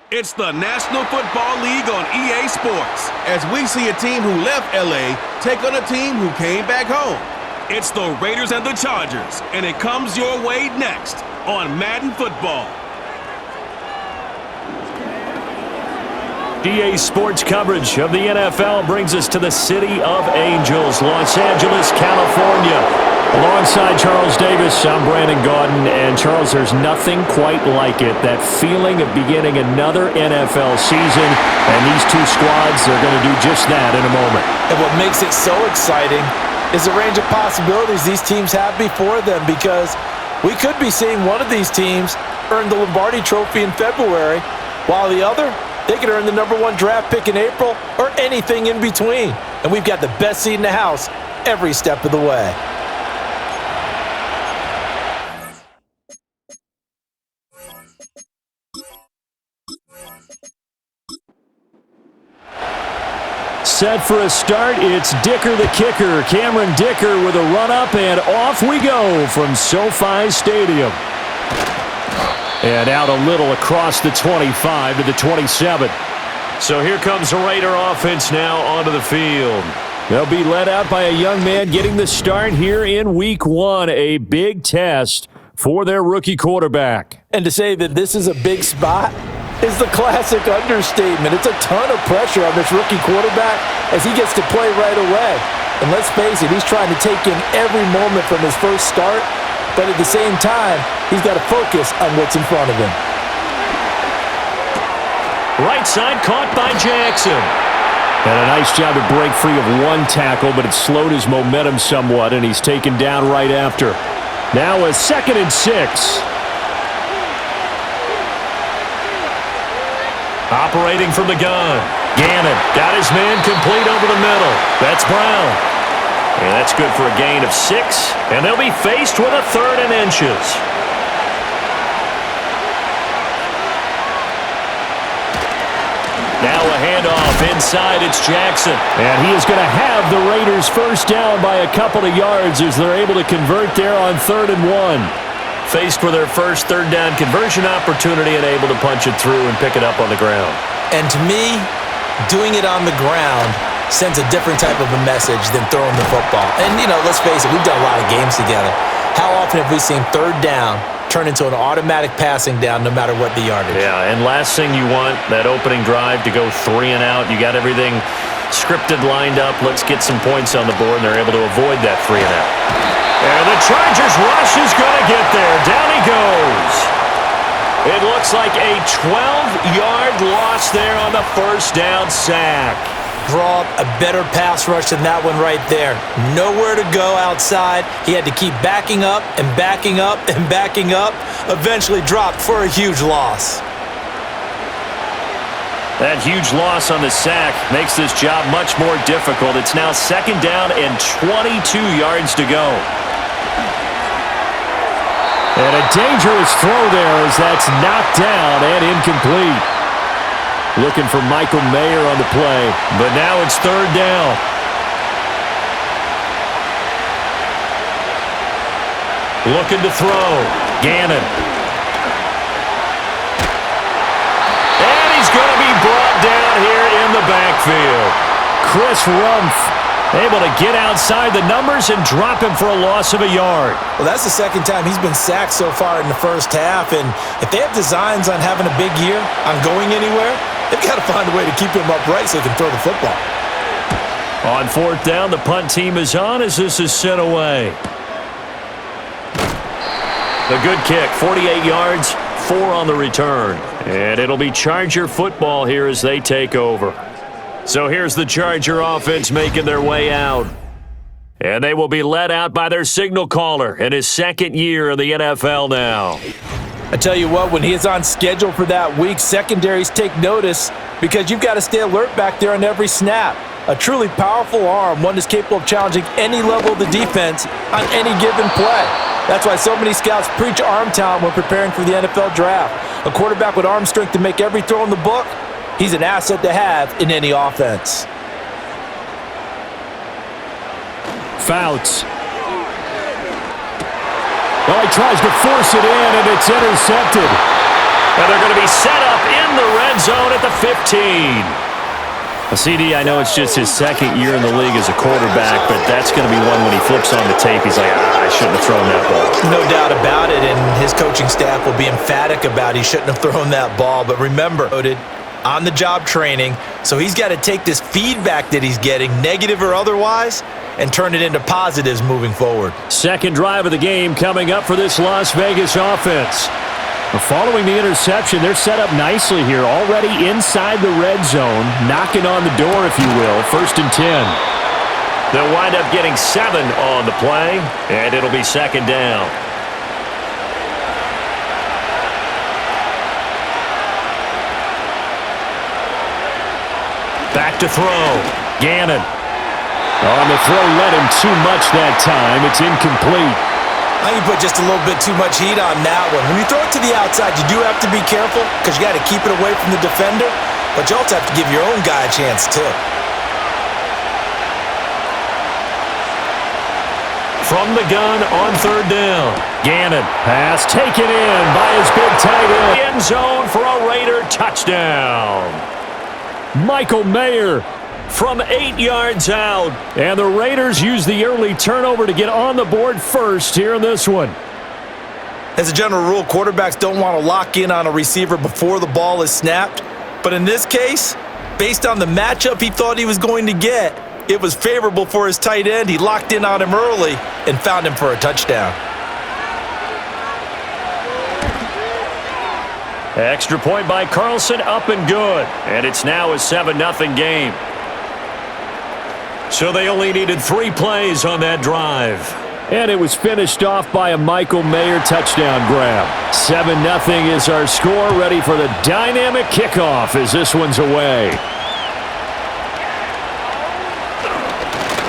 It's the National Football League on EA Sports. As we see a team who left LA take on a team who came back home. It's the Raiders and the Chargers, and it comes your way next on Madden Football. EA Sports coverage of the NFL brings us to the City of Angels, Los Angeles, California. Alongside Charles Davis, I'm Brandon Gaudin, and Charles, there's nothing quite like it. That feeling of beginning another NFL season, and these two squads are going to do just that in a moment. And what makes it so exciting is the range of possibilities these teams have before them, because we could be seeing one of these teams earn the Lombardi Trophy in February, while the other, they could earn the #1 draft pick in April or anything in between. And we've got the best seat in the house every step of the way. Set for a start, it's Dicker the kicker. Cameron Dicker with a run-up, and off we go from SoFi Stadium. And out a little across the 25 to the 27. So here comes the Raider offense now onto the field. They'll be led out by a young man getting the start here in Week 1. A big test for their rookie quarterback. And to say that this is a big spot is the classic understatement. It's a ton of pressure on this rookie quarterback as he gets to play right away. And let's face it, he's trying to take in every moment from his first start, but at the same time, he's got to focus on what's in front of him. Right side caught by Jackson. And a nice job to break free of one tackle, but it slowed his momentum somewhat, and he's taken down right after. Now a 2nd and 6. Operating from the gun. Gannon got his man complete over the middle. That's Brown. And that's good for a gain of 6. And they'll be faced with a 3rd and inches. Now a handoff inside. It's Jackson. And he is going to have the Raiders first down by a couple of yards as they're able to convert there on 3rd and 1. Faced with their first 3rd down conversion opportunity and able to punch it through and pick it up on the ground. And to me, doing it on the ground sends a different type of a message than throwing the football. And, let's face it, we've done a lot of games together. How often have we seen 3rd down turn into an automatic passing down no matter what the yardage? Yeah, and last thing you want, that opening drive to go 3 and out. You got everything scripted, lined up. Let's get some points on the board, and they're able to avoid that 3 and out. And the Chargers rush is going to get there. Down he goes. It looks like a 12-yard loss there on the first down sack. Draw up a better pass rush than that one right there. Nowhere to go outside. He had to keep backing up and backing up and backing up. Eventually dropped for a huge loss. That huge loss on the sack makes this job much more difficult. It's now 2nd down and 22 yards to go. And a dangerous throw there as that's knocked down and incomplete. Looking for Michael Mayer on the play, but now it's 3rd down. Looking to throw. Gannon. And he's going to be brought down here in the backfield. Chris Rumph able to get outside the numbers and drop him for a loss of a yard. Well, that's the 2nd time he's been sacked so far in the first half, and if they have designs on having a big year, on going anywhere, they've got to find a way to keep him upright so he can throw the football. On 4th down, the punt team is on as this is sent away. The good kick, 48 yards, 4 on the return. And it'll be Charger football here as they take over. So here's the Charger offense making their way out. And they will be led out by their signal caller in his 2nd year in the NFL now. I tell you what, when he is on schedule for that week, secondaries take notice because you've got to stay alert back there on every snap. A truly powerful arm, one that's capable of challenging any level of the defense on any given play. That's why so many scouts preach arm talent when preparing for the NFL draft. A quarterback with arm strength to make every throw in the book, he's an asset to have in any offense. Fouts. Well, he tries to force it in, and it's intercepted. And they're going to be set up in the red zone at the 15. CD, I know it's just his second year in the league as a quarterback, but that's going to be one when he flips on the tape, he's like, I shouldn't have thrown that ball. No doubt about it, and his coaching staff will be emphatic about he shouldn't have thrown that ball. But remember, on-the-job training, so he's got to take this feedback that he's getting, negative or otherwise, and turn it into positives moving forward. Second drive of the game coming up for this Las Vegas offense. Following the interception, they're set up nicely here, already inside the red zone, knocking on the door, if you will, 1st and 10. They'll wind up getting 7 on the play, and it'll be second down. Back to throw. Gannon. On the throw, led him too much that time. It's incomplete. I think you put just a little bit too much heat on that one. When you throw it to the outside, you do have to be careful because you got to keep it away from the defender, but you also have to give your own guy a chance too. From the gun on 3rd down. Gannon. Pass taken in by his big tight end. End zone for a Raider touchdown. Michael Mayer from 8 yards out. And the Raiders use the early turnover to get on the board first here in this one. As a general rule, quarterbacks don't want to lock in on a receiver before the ball is snapped. But in this case, based on the matchup he thought he was going to get, it was favorable for his tight end. He locked in on him early and found him for a touchdown. Extra point by Carlson, up and good. And it's now a 7-0 game. So they only needed 3 plays on that drive. And it was finished off by a Michael Mayer touchdown grab. 7-0 is our score, ready for the dynamic kickoff as this one's away.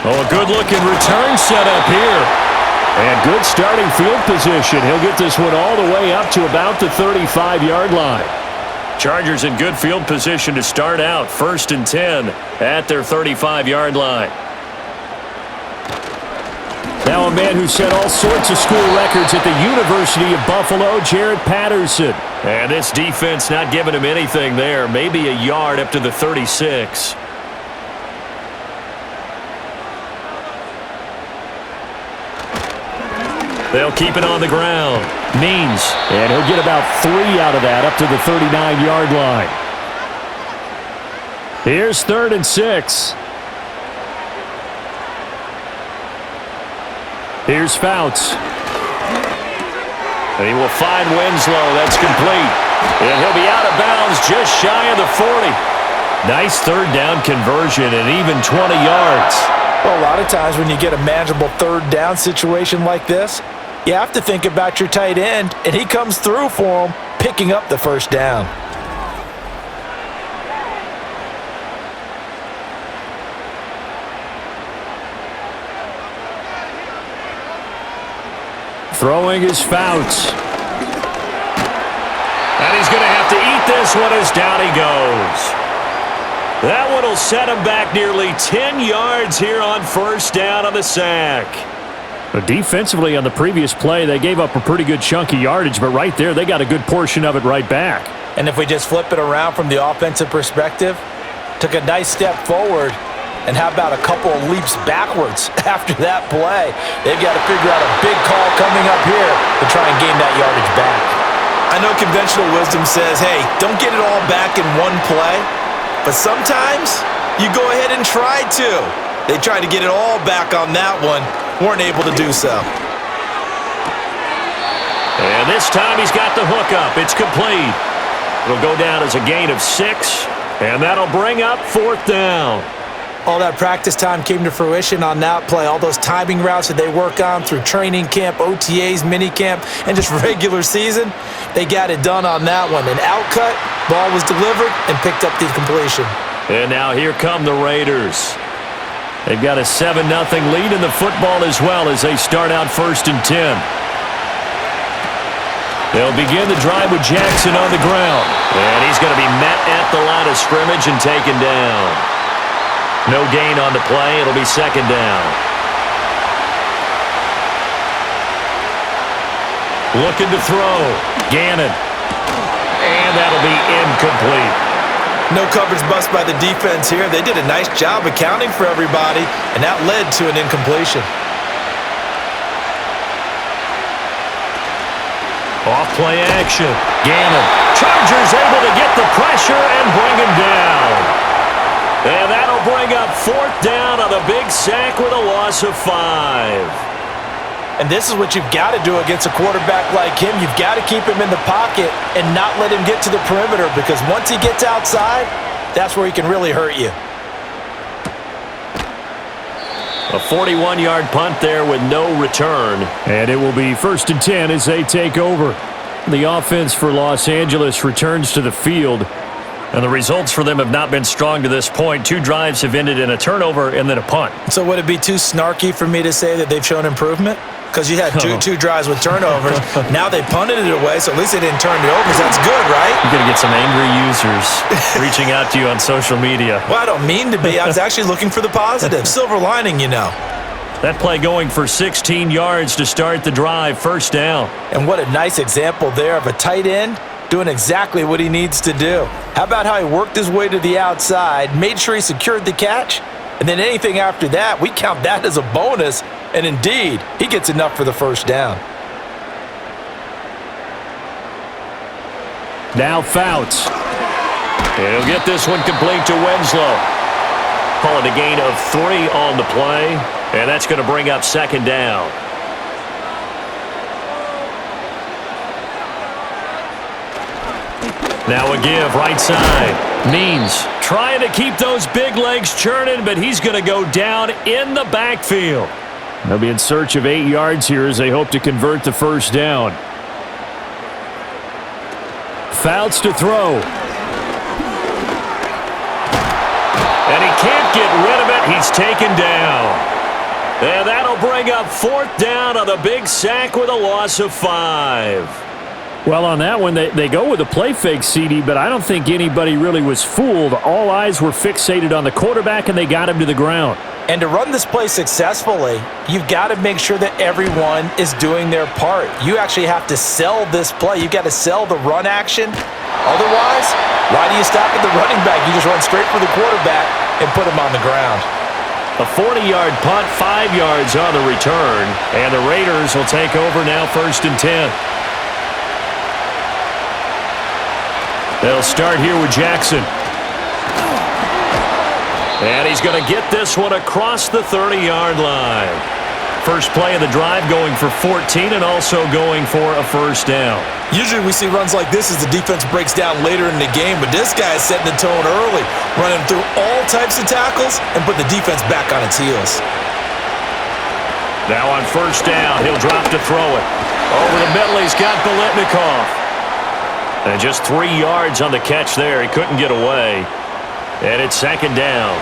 Oh, a good-looking return set up here. And good starting field position. He'll get this one all the way up to about the 35-yard line. Chargers in good field position to start out. 1st and 10 at their 35-yard line. Now a man who set all sorts of school records at the University of Buffalo, Jared Patterson. And this defense not giving him anything there. Maybe a yard up to the 36. They'll keep it on the ground. Means. And he'll get about 3 out of that up to the 39-yard line. Here's 3rd and 6. Here's Fouts. And he will find Winslow. That's complete. And he'll be out of bounds just shy of the 40. Nice 3rd down conversion and even 20 yards. Well, a lot of times when you get a manageable 3rd down situation like this, you have to think about your tight end, and he comes through for him, picking up the 1st down. Throwing his Fouts. And he's going to have to eat this one as down he goes. That one will set him back nearly 10 yards here on 1st down on the sack. But defensively on the previous play, they gave up a pretty good chunk of yardage, but right there, they got a good portion of it right back. And if we just flip it around from the offensive perspective, took a nice step forward, and how about a couple of leaps backwards after that play? They've got to figure out a big call coming up here to try and gain that yardage back. I know conventional wisdom says, hey, don't get it all back in one play, but sometimes you go ahead and try to. They tried to get it all back on that one, weren't able to do so. And this time he's got the hook up. It's complete. It'll go down as a gain of 6, and that'll bring up 4th down. All that practice time came to fruition on that play. All those timing routes that they work on through training camp, OTAs, minicamp, and just regular season, they got it done on that one. An outcut, ball was delivered, and picked up the completion. And now here come the Raiders. They've got a 7-0 lead in the football as well as they start out 1st and 10. They'll begin the drive with Jackson on the ground. And he's going to be met at the line of scrimmage and taken down. No gain on the play. It'll be 2nd down. Looking to throw. Gannon. And And that'll be incomplete. No coverage bust by the defense here. They did a nice job accounting for everybody, and that led to an incompletion. Off-play action. Gannon. Chargers able to get the pressure and bring him down. And that'll bring up 4th down on a big sack with a loss of 5. And this is what you've got to do against a quarterback like him. You've got to keep him in the pocket and not let him get to the perimeter, because once he gets outside, that's where he can really hurt you. A 41-yard punt there with no return. And it will be 1st and 10 as they take over. The offense for Los Angeles returns to the field. And the results for them have not been strong to this point. 2 drives have ended in a turnover and then a punt. So would it be too snarky for me to say that they've shown improvement? Because you had two drives with turnovers. Now they punted it away, so at least they didn't turn it over. So that's good, right? You're going to get some angry users reaching out to you on social media. Well, I don't mean to be. I was actually looking for the positive. Silver lining, you know. That play going for 16 yards to start the drive. 1st down. And what a nice example there of a tight end doing exactly what he needs to do. How about how he worked his way to the outside, made sure he secured the catch, and then anything after that, we count that as a bonus. And indeed, he gets enough for the 1st down. Now Fouts. And he'll get this one complete to Winslow. Call it a gain of 3 on the play. And that's going to bring up 2nd down. Now a give right side. Means trying to keep those big legs churning, but he's going to go down in the backfield. They'll be in search of 8 yards here as they hope to convert the 1st down. Fouts to throw. And he can't get rid of it. He's taken down. And that'll bring up 4th down on a big sack with a loss of 5. Well, on that one, they go with a play fake, CD, but I don't think anybody really was fooled. All eyes were fixated on the quarterback, and they got him to the ground. And to run this play successfully, you've got to make sure that everyone is doing their part. You actually have to sell this play. You've got to sell the run action. Otherwise, why do you stop at the running back? You just run straight for the quarterback and put him on the ground. A 40-yard punt, 5 yards on the return, and the Raiders will take over now 1st and 10. They'll start here with Jackson. And he's going to get this one across the 30-yard line. First play of the drive going for 14 and also going for a 1st down. Usually we see runs like this as the defense breaks down later in the game, but this guy is setting the tone early, running through all types of tackles and put the defense back on its heels. Now on 1st down, he'll drop to throw it. Over the middle, he's got Biletnikoff. And just 3 yards on the catch there. He couldn't get away. And it's 2nd down.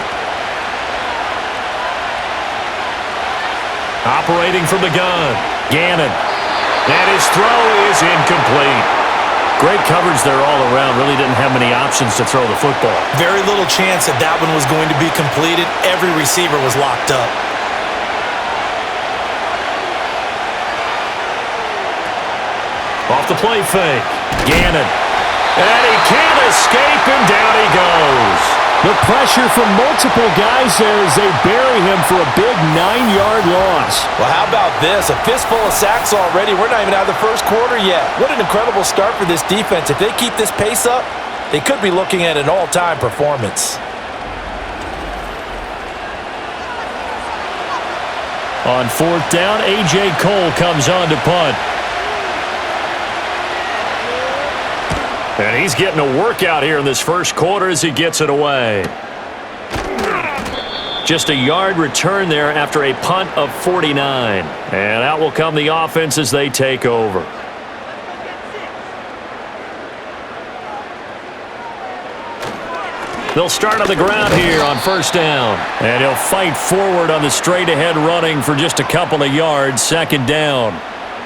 Operating from the gun, Gannon. And his throw is incomplete. Great coverage there all around. Really didn't have many options to throw the football. Very little chance that that one was going to be completed. Every receiver was locked up. Off the play fake. Gannon. And he can't escape, and down he goes. The pressure from multiple guys there as they bury him for a big 9-yard loss. Well, how about this? A fistful of sacks already. We're not even out of the 1st quarter yet. What an incredible start for this defense. If they keep this pace up, they could be looking at an all-time performance. On 4th down, A.J. Cole comes on to punt. And he's getting a workout here in this 1st quarter as he gets it away. Just a yard return there after a punt of 49. And out will come the offense as they take over. They'll start on the ground here on 1st down. And he'll fight forward on the straight-ahead running for just a couple of yards. 2nd down.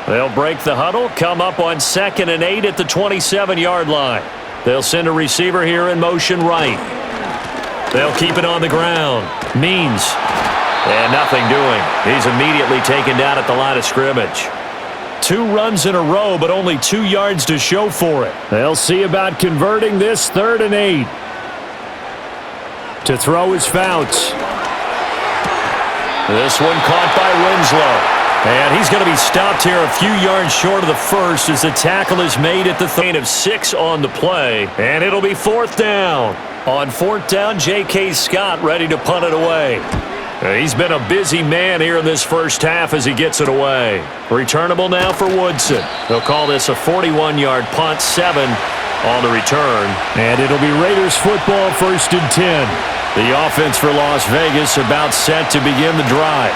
They'll break the huddle, come up on 2nd and 8 at the 27-yard line. They'll send a receiver here in motion right. They'll keep it on the ground. Means. And nothing doing. He's immediately taken down at the line of scrimmage. 2 runs in a row, but only 2 yards to show for it. They'll see about converting this 3rd and 8. To throw is Fouts. This one caught by Winslow. And he's going to be stopped here a few yards short of the first as the tackle is made at the gain of 6 on the play. And it'll be 4th down. On 4th down, J.K. Scott ready to punt it away. He's been a busy man here in this first half as he gets it away. Returnable now for Woodson. They'll call this a 41-yard punt, 7 on the return. And it'll be Raiders football, 1st and 10. The offense for Las Vegas about set to begin the drive.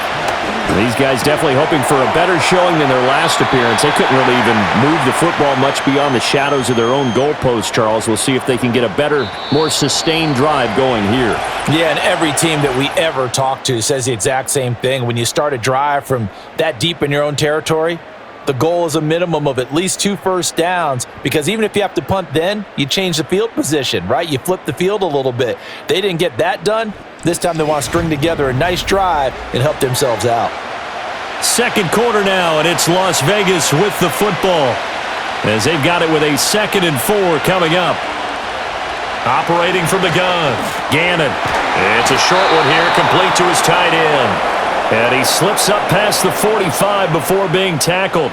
These guys definitely hoping for a better showing than their last appearance. They couldn't really even move the football much beyond the shadows of their own goalpost, Charles. We'll see if they can get a better, more sustained drive going here. Yeah, and every team that we ever talk to says the exact same thing. When you start a drive from that deep in your own territory, the goal is a minimum of at least 2 first downs, because even if you have to punt then, you change the field position, right? You flip the field a little bit. They didn't get that done. This time they want to string together a nice drive and help themselves out. 2nd quarter now, and it's Las Vegas with the football as they've got it with a 2nd and 4 coming up. Operating from the gun, Gannon. It's a short one here, complete to his tight end. And he slips up past the 45 before being tackled.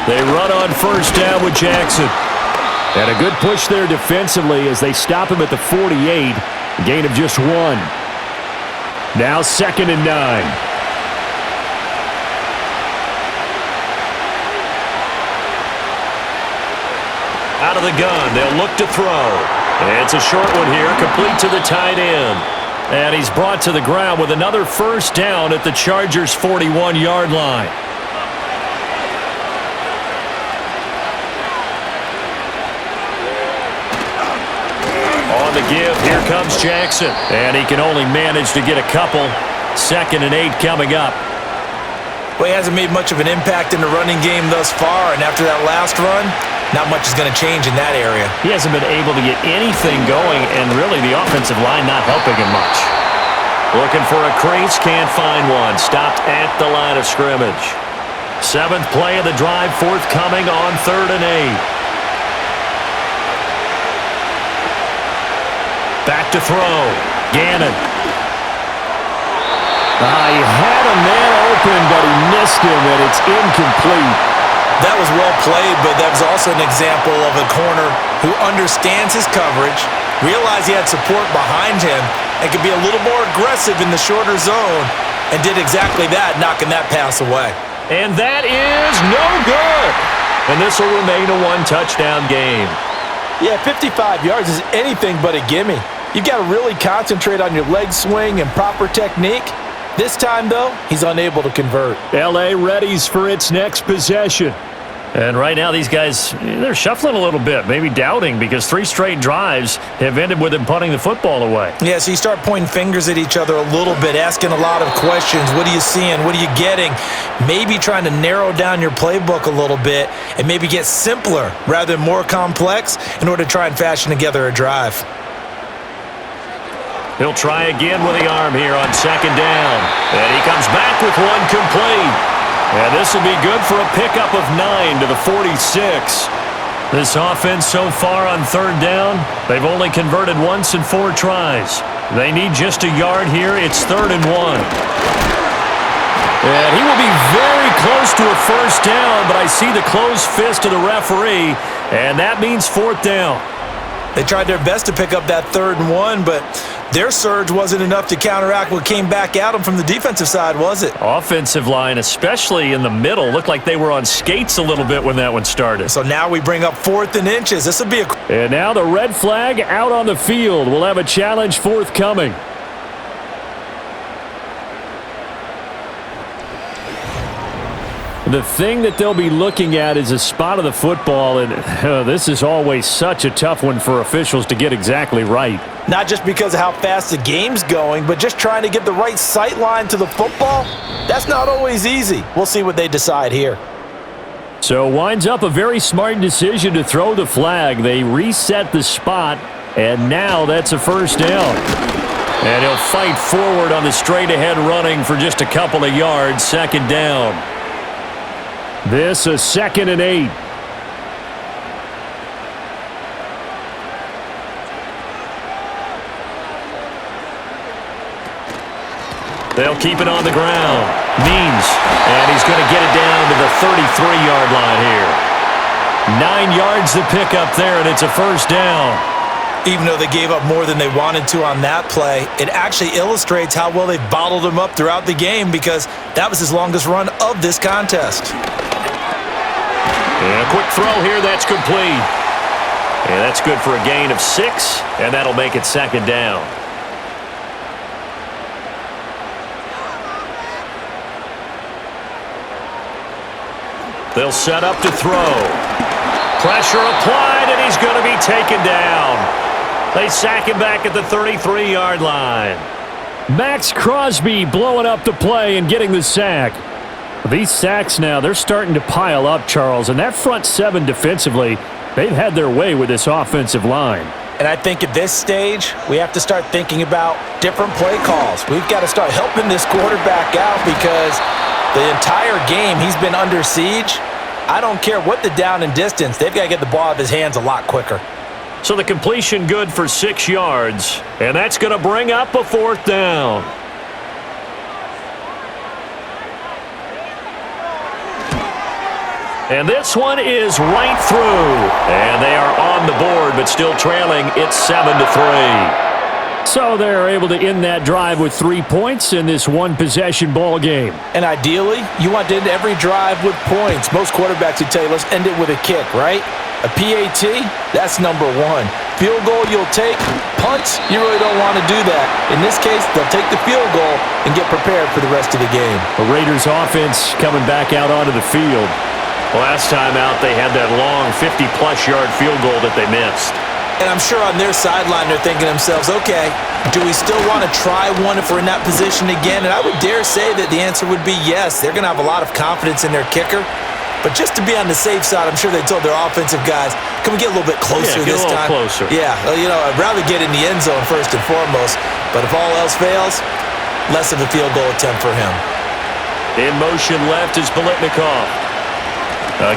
They run on 1st down with Jackson. And a good push there defensively as they stop him at the 48. A gain of just 1. Now 2nd and 9. Out of the gun, they'll look to throw. It's a short one here, complete to the tight end. And he's brought to the ground with another 1st down at the Chargers' 41-yard line. On the give, here comes Jackson. And he can only manage to get a couple. 2nd and 8 coming up. Well, he hasn't made much of an impact in the running game thus far, and after that last run, not much is going to change in that area. He hasn't been able to get anything going, and really the offensive line not helping him much. Looking for a crease, can't find one. Stopped at the line of scrimmage. 7th play of the drive, forthcoming on 3rd and 8. Back to throw. Gannon. He had a man open, but he missed him, and it's incomplete. That was well played, but that was also an example of a corner who understands his coverage, realized he had support behind him, and could be a little more aggressive in the shorter zone, and did exactly that, knocking that pass away. And that is no good. And this will remain a 1-touchdown game. Yeah, 55 yards is anything but a gimme. You've got to really concentrate on your leg swing and proper technique. This time, though, he's unable to convert. L.A. readies for its next possession. And right now, these guys, they're shuffling a little bit, maybe doubting, because 3 straight drives have ended with them punting the football away. Yeah, so you start pointing fingers at each other a little bit, asking a lot of questions. What are you seeing? What are you getting? Maybe trying to narrow down your playbook a little bit and maybe get simpler rather than more complex in order to try and fashion together a drive. He'll try again with the arm here on 2nd down. And he comes back with one complete. And this will be good for a pickup of 9 to the 46. This offense so far on 3rd down, they've only converted once in 4 tries. They need just a yard here. It's 3rd and 1. And he will be very close to a 1st down, but I see the closed fist of the referee, and that means 4th down. They tried their best to pick up that 3rd and 1, but their surge wasn't enough to counteract what came back at them from the defensive side, was it? Offensive line, especially in the middle, looked like they were on skates a little bit when that one started. So now we bring up 4th and inches. This will be a... And now the red flag out on the field. We'll have a challenge forthcoming. The thing that they'll be looking at is a spot of the football, and this is always such a tough one for officials to get exactly right. Not just because of how fast the game's going, but just trying to get the right sight line to the football. That's not always easy. We'll see what they decide here. So winds up a very smart decision to throw the flag. They reset the spot, and now that's a 1st down. And he'll fight forward on the straight-ahead running for just a couple of yards, second down. This is 2nd and 8. They'll keep it on the ground. Means, and he's going to get it down to the 33-yard line here. 9 yards to pick up there, and it's a first down. Even though they gave up more than they wanted to on that play, it actually illustrates how well they've bottled him up throughout the game because that was his longest run of this contest. And a quick throw here, that's complete. And that's good for a gain of 6, and that'll make it second down. They'll set up to throw. Pressure applied, and he's going to be taken down. They sack him back at the 33-yard line. Max Crosby blowing up the play and getting the sack. These sacks now, they're starting to pile up, Charles, and that front seven defensively, they've had their way with this offensive line. And I think at this stage, we have to start thinking about different play calls. We've got to start helping this quarterback out because the entire game he's been under siege. I don't care what the down and distance, they've got to get the ball out of his hands a lot quicker. So the completion good for 6 yards, and that's going to bring up a fourth down. And this one is right through, and they are on the board, but still trailing. It's 7-3. So they're able to end that drive with 3 points in this one-possession ball game. And ideally, you want to end every drive with points. Most quarterbacks would tell you, let's end it with a kick, right? A PAT, that's number 1. Field goal you'll take. Punts, you really don't want to do that. In this case, they'll take the field goal and get prepared for the rest of the game. The Raiders offense coming back out onto the field. Last time out, they had that long 50-plus yard field goal that they missed. And I'm sure on their sideline they're thinking to themselves, okay, do we still want to try one if we're in that position again? And I would dare say that the answer would be yes. They're going to have a lot of confidence in their kicker. But just to be on the safe side, I'm sure they told their offensive guys, can we get a little bit closer this time? Closer. Yeah, well, you know, I'd rather get in the end zone first and foremost. But if all else fails, less of a field goal attempt for him. In motion left is Biletnikoff.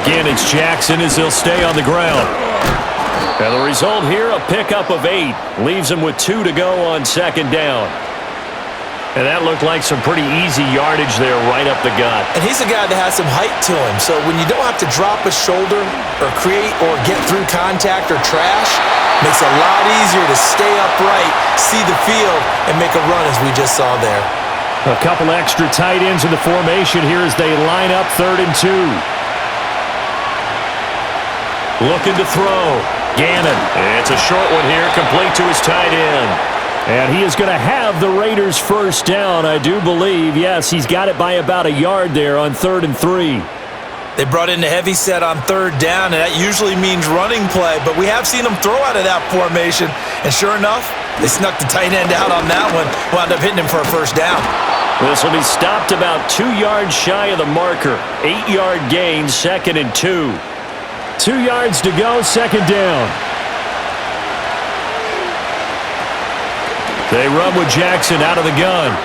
Again, it's Jackson as he'll stay on the ground. And the result here, a pickup of 8. Leaves him with 2 to go on second down. And that looked like some pretty easy yardage there right up the gut. And he's a guy that has some height to him. So when you don't have to drop a shoulder or create or get through contact or trash, makes it a lot easier to stay upright, see the field, and make a run as we just saw there. A couple extra tight ends in the formation here as they line up 3rd and 2. Looking to throw. Gannon. It's a short one here, complete to his tight end. And he is going to have the Raiders first down, I do believe. Yes, he's got it by about a yard there on 3rd and 3. They brought in the heavy set on 3rd down, and that usually means running play. But we have seen them throw out of that formation. And sure enough, they snuck the tight end out on that one. Wound up hitting him for a first down. This will be stopped about 2 yards shy of the marker. 8-yard gain, 2nd and 2. 2 yards to go, second down. They run with Jackson out of the gun.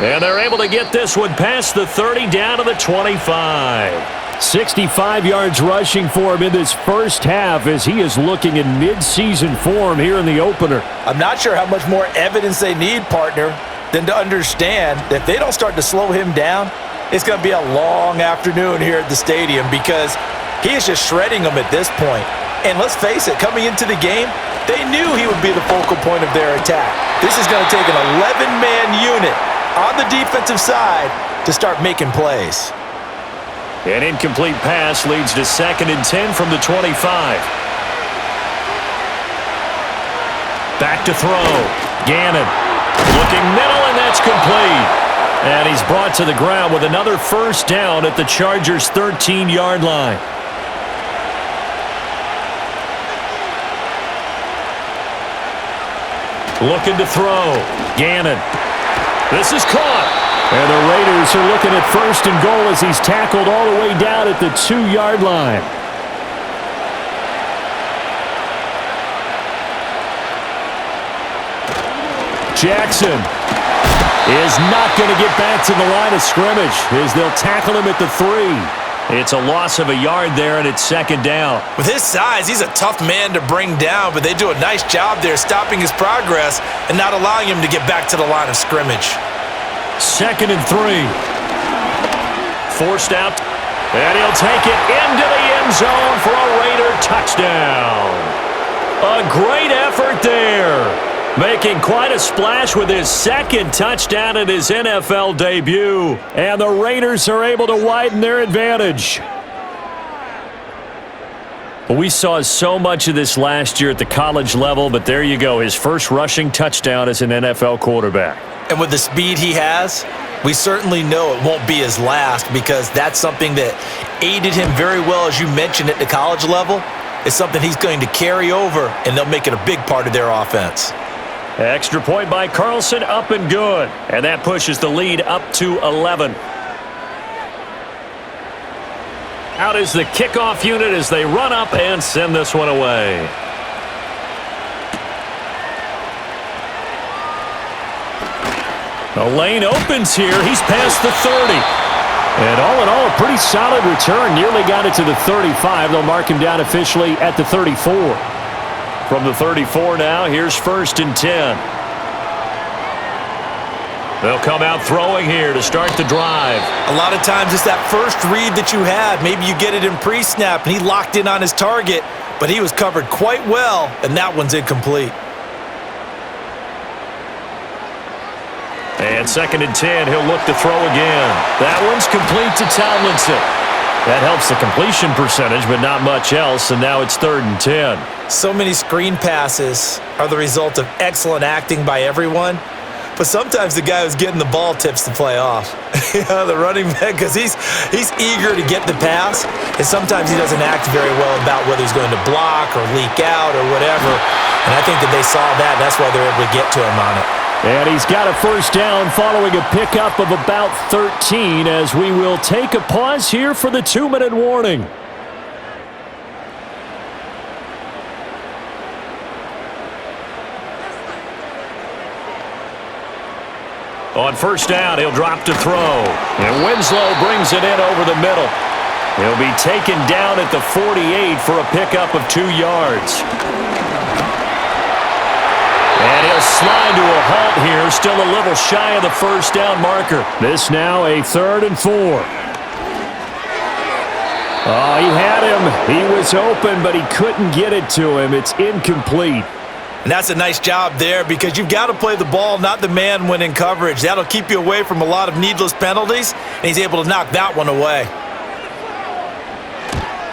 And they're able to get this one past the 30 down to the 25. 65 yards rushing for him in this first half as he is looking in midseason form here in the opener. I'm not sure how much more evidence they need, partner, than to understand that if they don't start to slow him down, it's going to be a long afternoon here at the stadium because he is just shredding them at this point. And let's face it, coming into the game, they knew he would be the focal point of their attack. This is going to take an 11-man unit on the defensive side to start making plays. An incomplete pass leads to 2nd and 10 from the 25. Back to throw. Gannon looking middle, and that's complete. And he's brought to the ground with another first down at the Chargers' 13-yard line. Looking to throw. Gannon. This is caught. And the Raiders are looking at 1st and goal as he's tackled all the way down at the 2-yard line. Jackson is not going to get back to the line of scrimmage as they'll tackle him at the 3. It's a loss of a yard there, and it's second down. With his size, he's a tough man to bring down, but they do a nice job there stopping his progress and not allowing him to get back to the line of scrimmage. Second and 3. Forced out, and he'll take it into the end zone for a Raider touchdown. A great effort there, making quite a splash with his second touchdown in his NFL debut. And the Raiders are able to widen their advantage. We saw so much of this last year at the college level, but there you go, his first rushing touchdown as an NFL quarterback. And with the speed he has, we certainly know it won't be his last, because that's something that aided him very well, as you mentioned, at the college level. It's something he's going to carry over, and they'll make it a big part of their offense. Extra point by Carlson, up and good. And that pushes the lead up to 11. Out is the kickoff unit as they run up and send this one away. The lane opens here. He's past the 30. And all in all, a pretty solid return. Nearly got it to the 35. They'll mark him down officially at the 34. From the 34 now, here's 1st and 10. They'll come out throwing here to start the drive. A lot of times it's that first read that you have. Maybe you get it in pre-snap, and he locked in on his target, but he was covered quite well, and that one's incomplete. And 2nd and 10, he'll look to throw again. That one's complete to Tomlinson. That helps the completion percentage, but not much else, and now it's 3rd and 10. So many screen passes are the result of excellent acting by everyone, but sometimes the guy who's getting the ball tips the play off. The running back, because he's eager to get the pass, and sometimes he doesn't act very well about whether he's going to block or leak out or whatever, and I think that they saw that, and that's why they're able to get to him on it. And he's got a first down following a pickup of about 13 as we will take a pause here for the 2-minute warning. On first down, he'll drop to throw. And Winslow brings it in over the middle. He'll be taken down at the 48 for a pickup of 2 yards. And he'll slide to a halt here, still a little shy of the first down marker. This now a 3rd and 4. Oh, he had him. He was open, but he couldn't get it to him. It's incomplete. And that's a nice job there, because you've got to play the ball, not the man when in coverage. That'll keep you away from a lot of needless penalties, and he's able to knock that one away.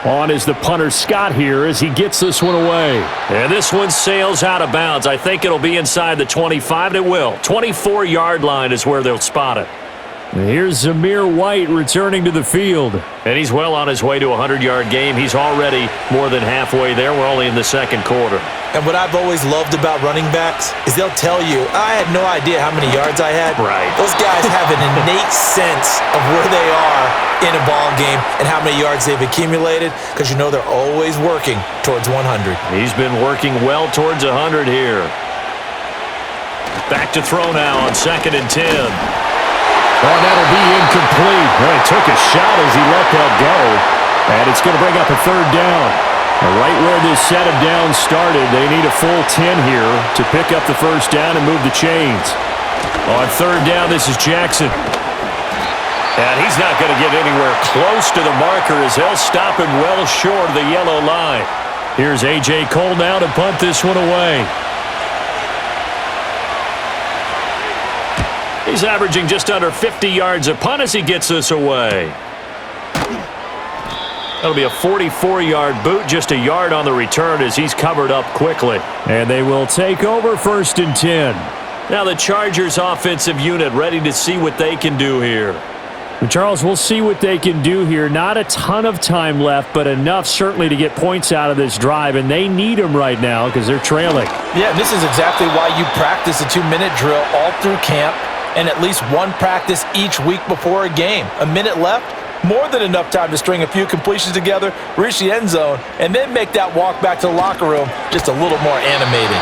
On is the punter Scott here as he gets this one away. And this one sails out of bounds. I think it'll be inside the 25, and it will. 24-yard line is where they'll spot it. And here's Zamir White returning to the field. And he's well on his way to a 100-yard game. He's already more than halfway there. We're only in the 2nd quarter. And what I've always loved about running backs is they'll tell you, I had no idea how many yards I had. Right. Those guys have an innate sense of where they are in a ball game and how many yards they've accumulated, because you know they're always working towards 100. He's been working well towards 100 here. Back to throw now on 2nd and 10. Oh, that'll be incomplete. Well, he took a shot as he let that go. And it's going to bring up a 3rd down. Right where this set of downs started, they need a full 10 here to pick up the first down and move the chains. On 3rd down, this is Jackson. And he's not going to get anywhere close to the marker as they'll stop him well short of the yellow line. Here's A.J. Cole now to punt this one away. He's averaging just under 50 yards a punt as he gets this away. That'll be a 44-yard boot, just a yard on the return as he's covered up quickly. And they will take over 1st and 10. Now the Chargers offensive unit ready to see what they can do here. And Charles, we'll see what they can do here. Not a ton of time left, but enough certainly to get points out of this drive, and they need them right now because they're trailing. Yeah, and this is exactly why you practice a 2-minute drill all through camp and at least one practice each week before a game. A minute left, more than enough time to string a few completions together, reach the end zone, and then make that walk back to the locker room just a little more animated.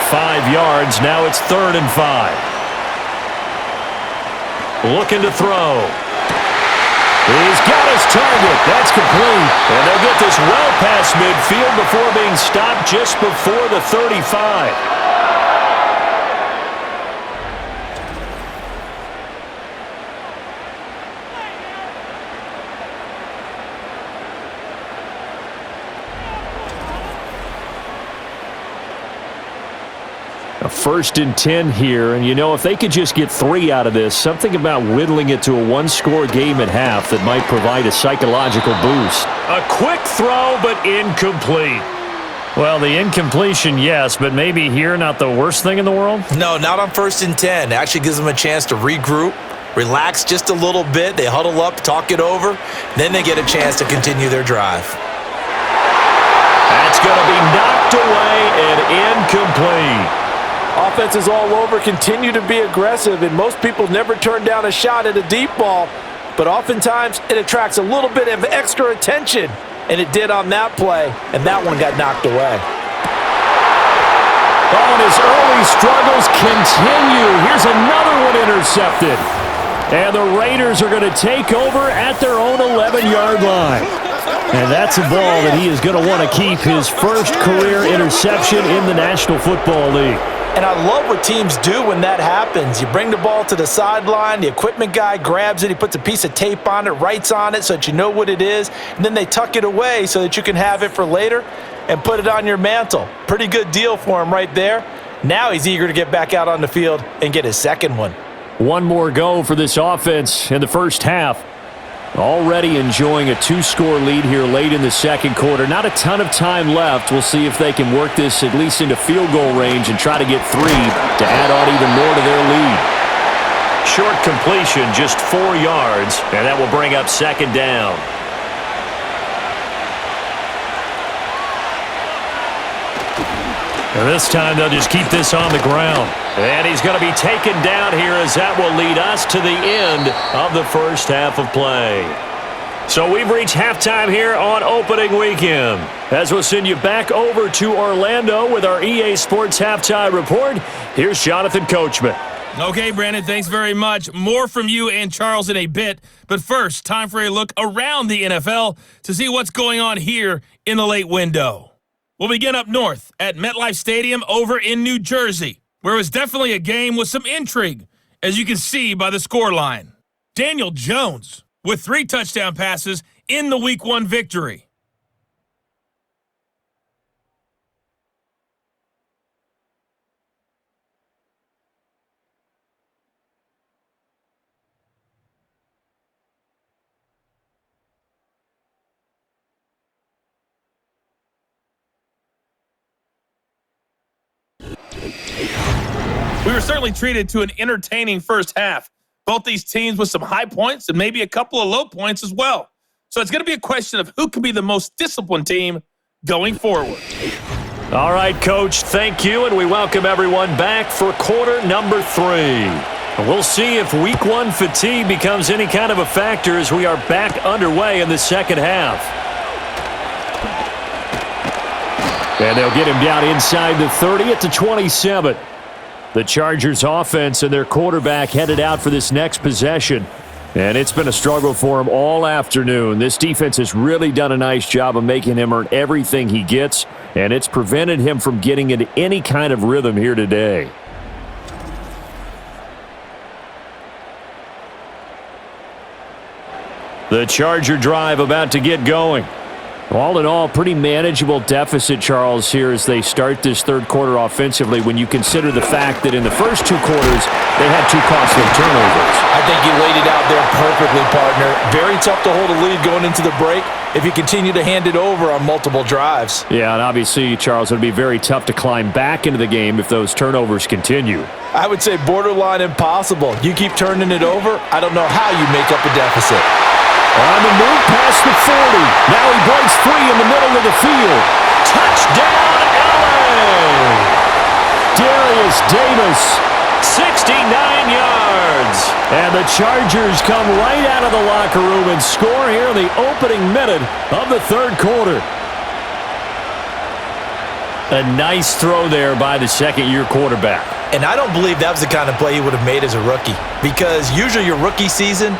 5 yards. Now it's 3rd and 5. Looking to throw. He's got his target. That's complete. And they'll get this well past midfield before being stopped just before the 35. A 1st and 10 here, and if they could just get 3 out of this, something about whittling it to a one-score game at half that might provide a psychological boost. A quick throw, but incomplete. Well, the incompletion, yes, but maybe here not the worst thing in the world? No, not on 1st and 10. It actually gives them a chance to regroup, relax just a little bit. They huddle up, talk it over, then they get a chance to continue their drive. That's going to be knocked away and incomplete. Offense is all over, continue to be aggressive, and most people never turn down a shot at a deep ball, but oftentimes it attracts a little bit of extra attention, and it did on that play, and that one got knocked away. Oh, and his early struggles continue. Here's another one intercepted. And the Raiders are going to take over at their own 11-yard line. And that's a ball that he is going to want to keep, his first career interception in the National Football League. And I love what teams do when that happens. You bring the ball to the sideline, the equipment guy grabs it, he puts a piece of tape on it, writes on it so that you know what it is, and then they tuck it away so that you can have it for later and put it on your mantle. Pretty good deal for him right there. Now he's eager to get back out on the field and get his second one. One more go for this offense in the first half. Already enjoying a 2-score lead here late in the second quarter. Not a ton of time left. We'll see if they can work this at least into field goal range and try to get 3 to add on even more to their lead. Short completion, just 4 yards, and that will bring up 2nd down. And this time they'll just keep this on the ground. And he's going to be taken down here as that will lead us to the end of the first half of play. So we've reached halftime here on opening weekend. As we'll send you back over to Orlando with our EA Sports Halftime Report, here's Jonathan Coachman. Okay, Brandon, thanks very much. More from you and Charles in a bit. But first, time for a look around the NFL to see what's going on here in the late window. We'll begin up north at MetLife Stadium over in New Jersey, where it was definitely a game with some intrigue, as you can see by the scoreline. Daniel Jones with 3 touchdown passes in the Week 1 victory. We were certainly treated to an entertaining first half. Both these teams with some high points and maybe a couple of low points as well. So it's going to be a question of who can be the most disciplined team going forward. All right, Coach, thank you, and we welcome everyone back for quarter number 3. We'll see if Week 1 fatigue becomes any kind of a factor as we are back underway in the second half. And they'll get him down inside the 30 at the 27. The Chargers offense and their quarterback headed out for this next possession. And it's been a struggle for him all afternoon. This defense has really done a nice job of making him earn everything he gets, and it's prevented him from getting into any kind of rhythm here today. The Charger drive about to get going. All in all, pretty manageable deficit, Charles, here as they start this third quarter offensively when you consider the fact that in the first 2 quarters, they had 2 costly turnovers. I think you laid it out there perfectly, partner. Very tough to hold a lead going into the break if you continue to hand it over on multiple drives. Yeah, and obviously, Charles, it would be very tough to climb back into the game if those turnovers continue. I would say borderline impossible. You keep turning it over, I don't know how you make up a deficit. On the move past the 40. Now he breaks free in the middle of the field. Touchdown, LA! Darius Davis, 69 yards. And the Chargers come right out of the locker room and score here in the opening minute of the third quarter. A nice throw there by the second-year quarterback. And I don't believe that was the kind of play he would have made as a rookie, because usually your rookie season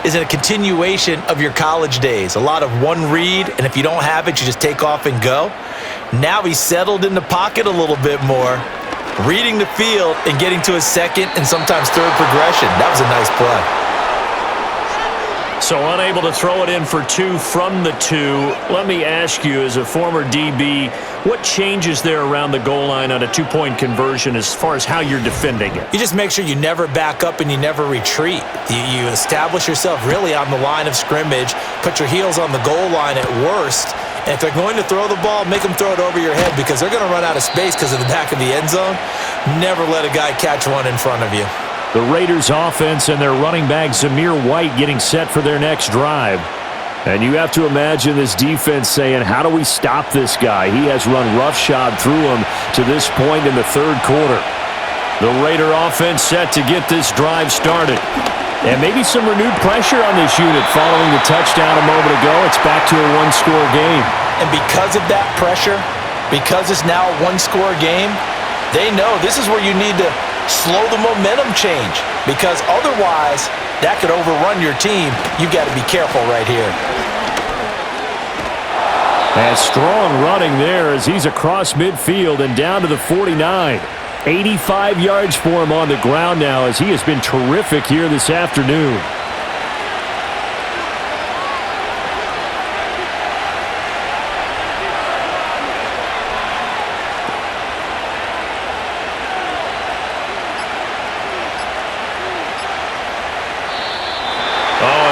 is a continuation of your college days. A lot of one read, and if you don't have it, you just take off and go. Now he's settled in the pocket a little bit more, reading the field and getting to his second and sometimes third progression. That was a nice play. So unable to throw it in for 2 from the 2. Let me ask you, as a former DB, what changes there around the goal line on a 2-point conversion as far as how you're defending it? You just make sure you never back up and you never retreat. You establish yourself really on the line of scrimmage, put your heels on the goal line at worst, and if they're going to throw the ball, make them throw it over your head, because they're going to run out of space because of the back of the end zone. Never let a guy catch one in front of you. The Raiders offense and their running back Zamir White getting set for their next drive. And you have to imagine this defense saying, how do we stop this guy? He has run roughshod through him to this point in the third quarter. The Raider offense set to get this drive started. And maybe some renewed pressure on this unit following the touchdown a moment ago. It's back to a one-score game. And because of that pressure, because it's now a one-score game, they know this is where you need to slow the momentum change, because otherwise that could overrun your team. You've got to be careful right here. And strong running there as he's across midfield and down to the 49. 85 yards for him on the ground now, as he has been terrific here this afternoon.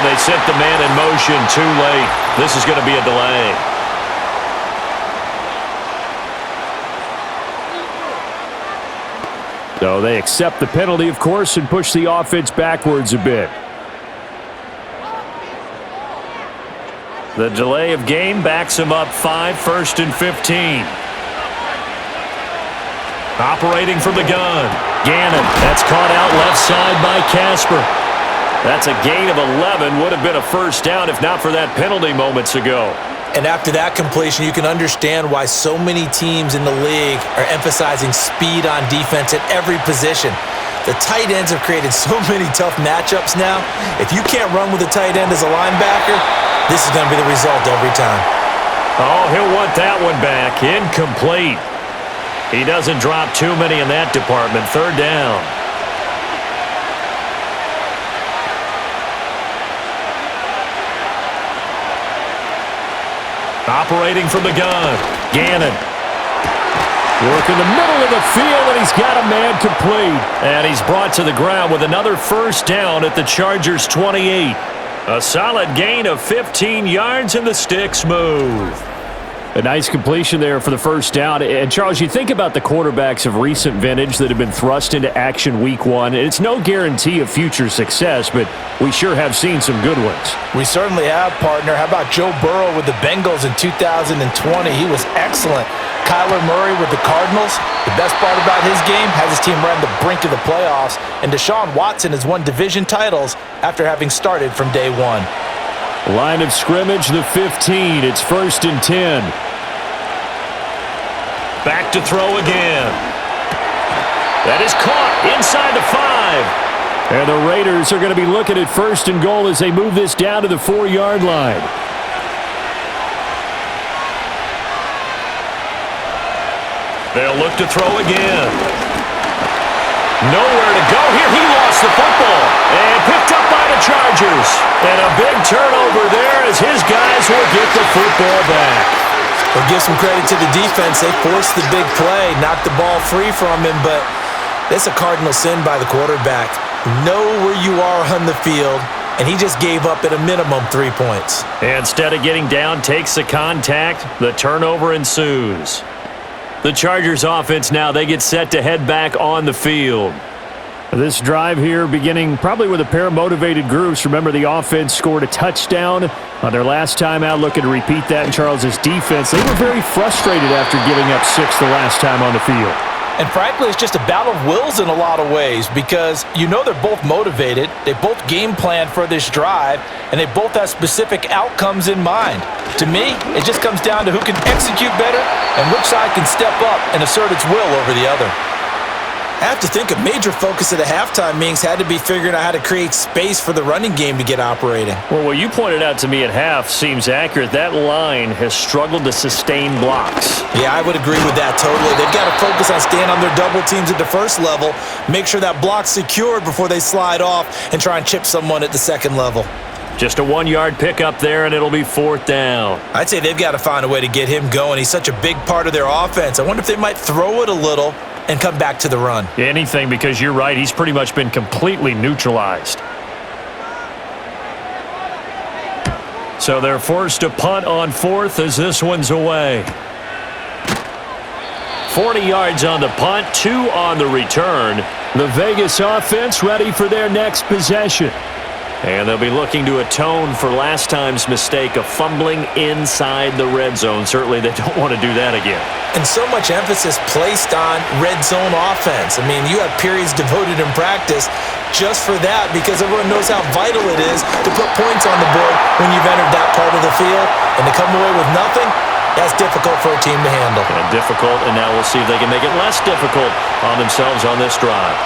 They sent the man in motion too late. This is going to be a delay. So they accept the penalty, of course, and push the offense backwards a bit. The delay of game backs him up 5, 1st and 15. Operating from the gun. Gannon, that's caught out left side by Casper. That's a gain of 11. Would have been a first down if not for that penalty moments ago. And after that completion, you can understand why so many teams in the league are emphasizing speed on defense at every position. The tight ends have created so many tough matchups now. If you can't run with a tight end as a linebacker, this is going to be the result every time. Oh, he'll want that one back. Incomplete. He doesn't drop too many in that department. Third down. Operating from the gun. Gannon. Work in the middle of the field, and he's got a man complete. And he's brought to the ground with another first down at the Chargers' 28. A solid gain of 15 yards, and the sticks move. A nice completion there for the first down. And, Charles, you think about the quarterbacks of recent vintage that have been thrust into action week 1. It's no guarantee of future success, but we sure have seen some good ones. We certainly have, partner. How about Joe Burrow with the Bengals in 2020? He was excellent. Kyler Murray with the Cardinals. The best part about his game, has his team right on the brink of the playoffs. And Deshaun Watson has won division titles after having started from day 1. Line of scrimmage, the 15. It's 1st and 10. Back to throw again. That is caught inside the 5. And the Raiders are going to be looking at 1st and goal as they move this down to the 4-yard line. They'll look to throw again. Nowhere to go here. He lost the football and picked up by the Chargers. And a big turnover there as his guys will get the football back. We'll give some credit to the defense. They forced the big play, knocked the ball free from him, but that's a cardinal sin by the quarterback. Know where you are on the field, and he just gave up at a minimum 3 points. Instead of getting down, takes the contact. The turnover ensues. The Chargers offense now, they get set to head back on the field. This drive here beginning probably with a pair of motivated groups. Remember, the offense scored a touchdown on their last time out. Looking to repeat that in Charles's defense. They were very frustrated after giving up 6 the last time on the field. And frankly, it's just a battle of wills in a lot of ways because they're both motivated, they both game plan for this drive, and they both have specific outcomes in mind. To me, it just comes down to who can execute better and which side can step up and assert its will over the other. I have to think a major focus of the halftime meetings had to be figuring out how to create space for the running game to get operating. Well, what you pointed out to me at half seems accurate. That line has struggled to sustain blocks. Yeah, I would agree with that totally. They've got to focus on staying on their double teams at the first level, make sure that block's secured before they slide off and try and chip someone at the second level. Just a 1-yard pickup there, and it'll be 4th down. I'd say they've got to find a way to get him going. He's such a big part of their offense. I wonder if they might throw it a little and come back to the run. Anything, because you're right, he's pretty much been completely neutralized. So they're forced to punt on 4th as this one's away. 40 yards on the punt, 2 on the return. The Vegas offense ready for their next possession. And they'll be looking to atone for last time's mistake of fumbling inside the red zone. Certainly they don't want to do that again. And so much emphasis placed on red zone offense. I mean, you have periods devoted in practice just for that because everyone knows how vital it is to put points on the board when you've entered that part of the field. And to come away with nothing, that's difficult for a team to handle. And difficult, and now we'll see if they can make it less difficult on themselves on this drive.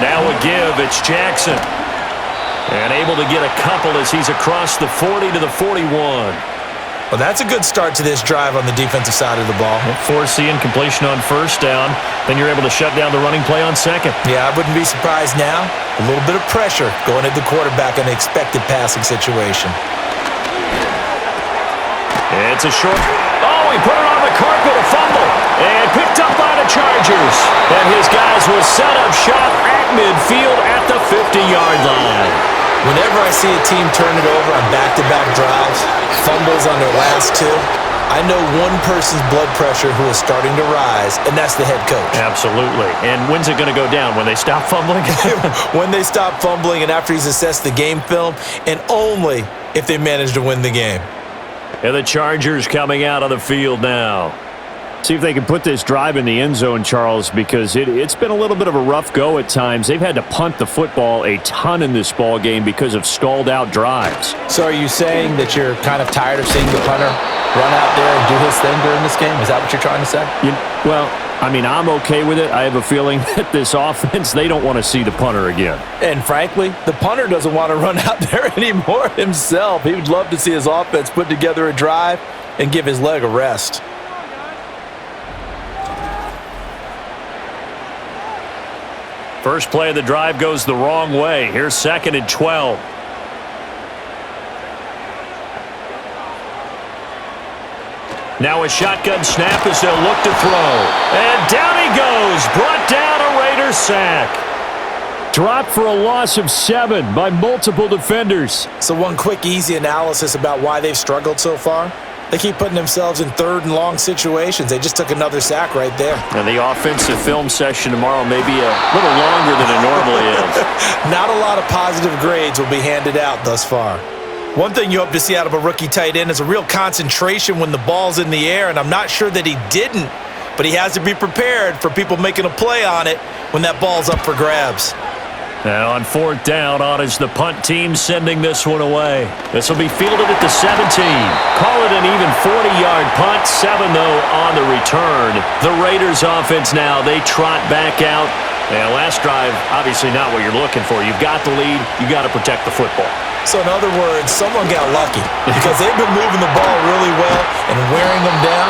Now a give, it's Jackson. And able to get a couple as he's across the 40 to the 41. Well, that's a good start to this drive on the defensive side of the ball. Force the incompletion on 1st down. Then you're able to shut down the running play on 2nd. Yeah, I wouldn't be surprised now. A little bit of pressure going at the quarterback in an expected passing situation. It's a short. Oh, he put it on the carpet, a fumble. And picked up by the Chargers. And his guys will set up shop at midfield at the 50-yard line. Whenever I see a team turn it over on back-to-back drives, fumbles on their last 2, I know one person's blood pressure who is starting to rise, and that's the head coach. Absolutely. And when's it going to go down? When they stop fumbling? When they stop fumbling and after he's assessed the game film, and only if they manage to win the game. And the Chargers coming out on the field now. See if they can put this drive in the end zone, Charles, because it's been a little bit of a rough go at times. They've had to punt the football a ton in this ball game because of stalled-out drives. So are you saying that you're kind of tired of seeing the punter run out there and do his thing during this game? Is that what you're trying to say? Well, I mean, I'm okay with it. I have a feeling that this offense, they don't want to see the punter again. And frankly, the punter doesn't want to run out there anymore himself. He would love to see his offense put together a drive and give his leg a rest. First play of the drive goes the wrong way. Here's 2nd and 12. Now a shotgun snap as they'll look to throw. And down he goes. Brought down a Raider sack. Dropped for a loss of 7 by multiple defenders. So one quick, easy analysis about why they've struggled so far. They keep putting themselves in 3rd and long situations. They just took another sack right there. And the offensive film session tomorrow may be a little longer than it normally is. Not a lot of positive grades will be handed out thus far. One thing you hope to see out of a rookie tight end is a real concentration when the ball's in the air, and I'm not sure that he didn't, but he has to be prepared for people making a play on it when that ball's up for grabs. Now on 4th down, on is the punt team sending this one away. This will be fielded at the 17. Call it an even 40-yard punt. 7, though, on the return. The Raiders offense now, they trot back out. And last drive, obviously not what you're looking for. You've got the lead. You've got to protect the football. So in other words, someone got lucky because they've been moving the ball really well and wearing them down.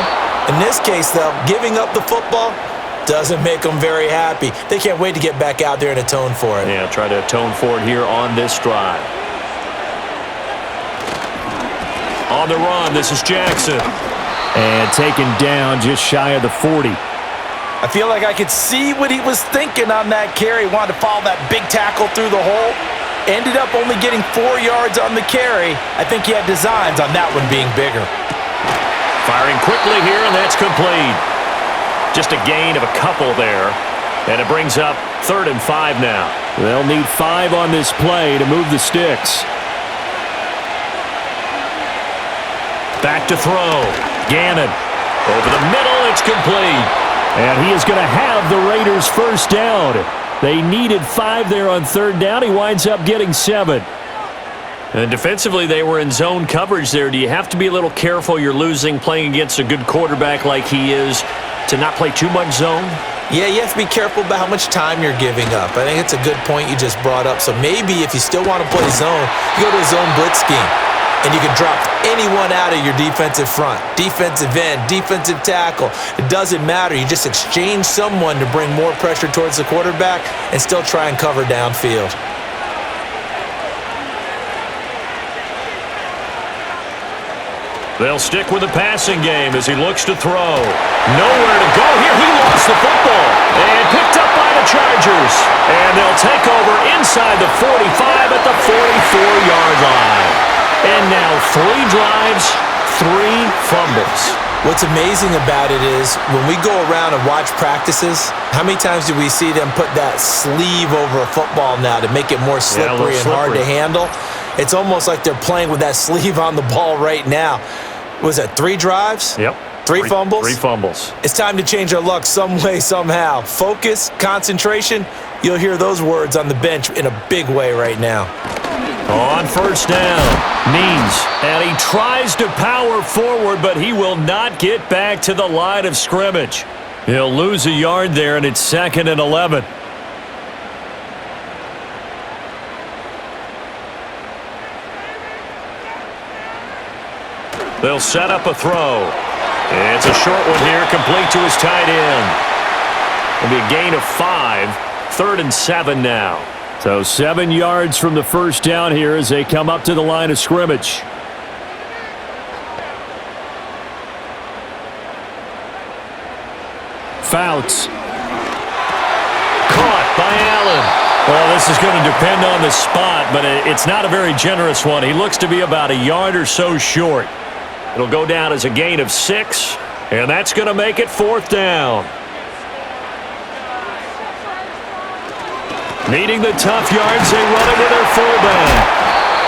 In this case, though, giving up the football doesn't make them very happy. They can't wait to get back out there and atone for it. Yeah, try to atone for it here on this drive. On the run, this is Jackson. And taken down just shy of the 40. I feel like I could see what he was thinking on that carry. He wanted to follow that big tackle through the hole. Ended up only getting 4 yards on the carry. I think he had designs on that one being bigger. Firing quickly here, and that's complete. Just a gain of a couple there. And it brings up 3rd and 5 now. They'll need 5 on this play to move the sticks. Back to throw. Gannon. Over the middle, it's complete. And he is going to have the Raiders first down. They needed 5 there on third down. He winds up getting 7. And defensively, they were in zone coverage there. Do you have to be a little careful? You're losing, playing against a good quarterback like he is, to not play too much zone? Yeah, you have to be careful about how much time you're giving up. I think it's a good point you just brought up. So maybe if you still want to play zone, you go to a zone blitz scheme. And you can drop anyone out of your defensive front, defensive end, defensive tackle. It doesn't matter. You just exchange someone to bring more pressure towards the quarterback and still try and cover downfield. They'll stick with the passing game as he looks to throw. Nowhere to go here. He lost the football and picked up by the Chargers. And they'll take over inside the 45 at the 44-yard line. And now 3 drives, 3 fumbles. What's amazing about it is when we go around and watch practices, how many times do we see them put that sleeve over a football now to make it more slippery and hard to handle? It's almost like they're playing with that sleeve on the ball right now. Was that 3 drives? Yep. 3 fumbles? 3 fumbles. It's time to change our luck some way, somehow. Focus, concentration, you'll hear those words on the bench in a big way right now. On first down, Means, and he tries to power forward, but he will not get back to the line of scrimmage. He'll lose a yard there, and it's 2nd and 11. They'll set up a throw. It's a short one here, complete to his tight end. It'll be a gain of 5, 3rd and 7 now. So 7 yards from the first down here as they come up to the line of scrimmage. Fouts. Caught by Allen. Well, this is going to depend on the spot, but it's not a very generous one. He looks to be about a yard or so short. It'll go down as a gain of 6, and that's going to make it 4th down. Needing the tough yards, they run it with their fullback.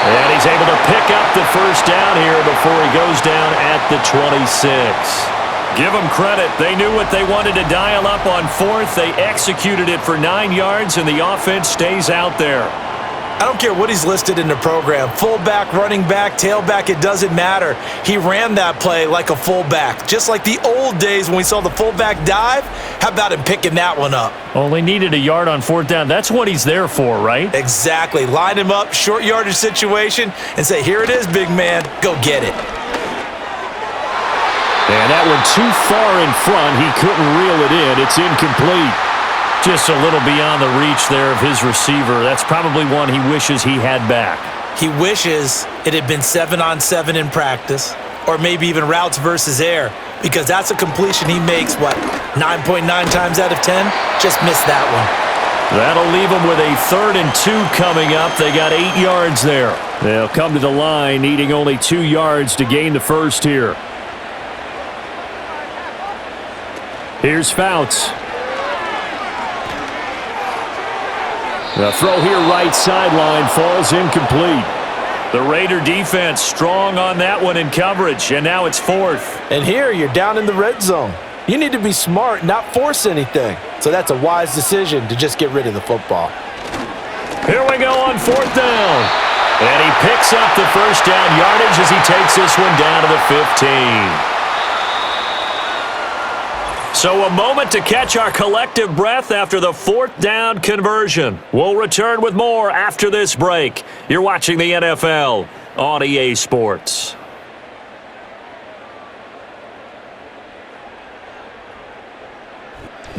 And he's able to pick up the first down here before he goes down at the 26. Give them credit. They knew what they wanted to dial up on 4th. They executed it for 9 yards, and the offense stays out there. I don't care what he's listed in the program. Fullback, running back, tailback, it doesn't matter. He ran that play like a fullback. Just like the old days when we saw the fullback dive. How about him picking that one up? Only needed a yard on 4th down. That's what he's there for, right? Exactly. Line him up, short yardage situation, and say, here it is, big man. Go get it. And that one too far in front. He couldn't reel it in. It's incomplete. Just a little beyond the reach there of his receiver. That's probably one he wishes he had back. He wishes it had been 7-on-7 in practice, or maybe even routes versus air, because that's a completion he makes, 9.9 times out of 10? Just missed that one. That'll leave them with a 3rd and 2 coming up. They got 8 yards there. They'll come to the line, needing only 2 yards to gain the first here. Here's Fouts. The throw here right sideline falls incomplete. The Raider defense strong on that one in coverage, and now it's 4th. And here you're down in the red zone. You need to be smart, not force anything. So that's a wise decision to just get rid of the football. Here we go on 4th down. And he picks up the first down yardage as he takes this one down to the 15. So a moment to catch our collective breath after the 4th down conversion. We'll return with more after this break. You're watching the NFL on EA Sports.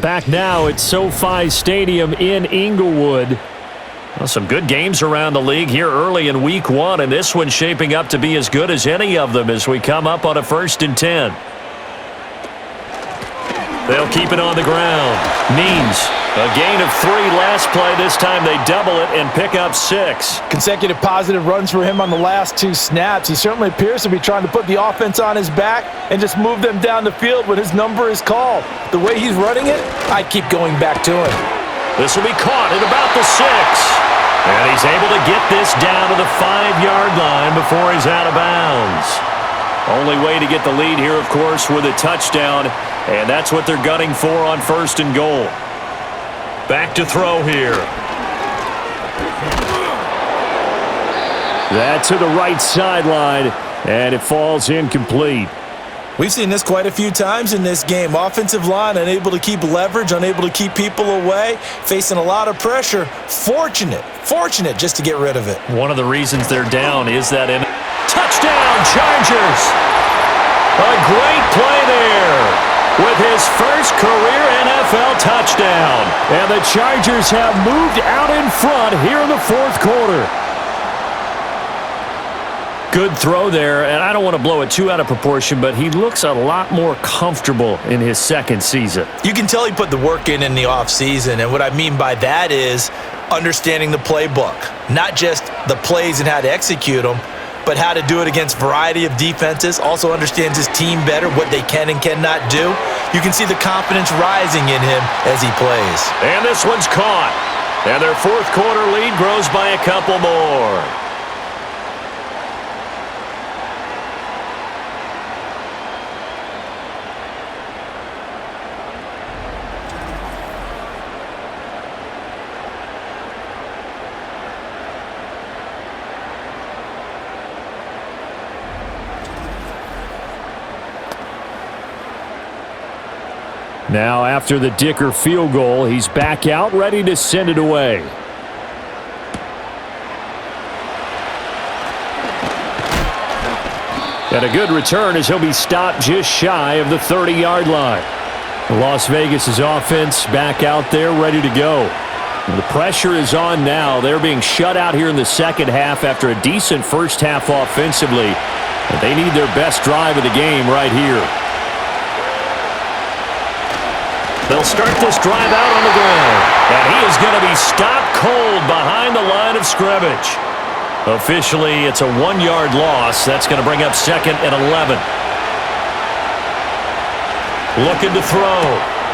Back now at SoFi Stadium in Inglewood. Well, some good games around the league here early in Week 1, and this one's shaping up to be as good as any of them as we come up on a 1st and 10. They'll keep it on the ground. Means a gain of 3 last play. This time they double it and pick up 6. Consecutive positive runs for him on the last 2 snaps. He certainly appears to be trying to put the offense on his back and just move them down the field when his number is called. The way he's running it, I'd keep going back to him. This will be caught at about the 6. And he's able to get this down to the 5-yard line before he's out of bounds. Only way to get the lead here, of course, with a touchdown, and that's what they're gunning for on 1st and goal. Back to throw here. That to the right sideline, and it falls incomplete. We've seen this quite a few times in this game. Offensive line unable to keep leverage, unable to keep people away, facing a lot of pressure. Fortunate just to get rid of it. One of the reasons they're down is that touchdown, Chargers! A great play there with his first career NFL touchdown. And the Chargers have moved out in front here in the 4th quarter. Good throw there, and I don't want to blow it too out of proportion, but he looks a lot more comfortable in his 2nd season. You can tell he put the work in the offseason, and what I mean by that is understanding the playbook. Not just the plays and how to execute them, but how to do it against a variety of defenses. Also understands his team better, what they can and cannot do. You can see the confidence rising in him as he plays. And this one's caught. And their 4th quarter lead grows by a couple more. Now, after the Dicker field goal, he's back out, ready to send it away. And a good return as he'll be stopped just shy of the 30-yard line. Las Vegas' offense back out there, ready to go. And the pressure is on now. They're being shut out here in the 2nd half after a decent 1st half offensively. And they need their best drive of the game right here. They'll start this drive out on the ground. And he is going to be stopped cold behind the line of scrimmage. Officially, it's a 1-yard loss. That's going to bring up 2nd and 11. Looking to throw.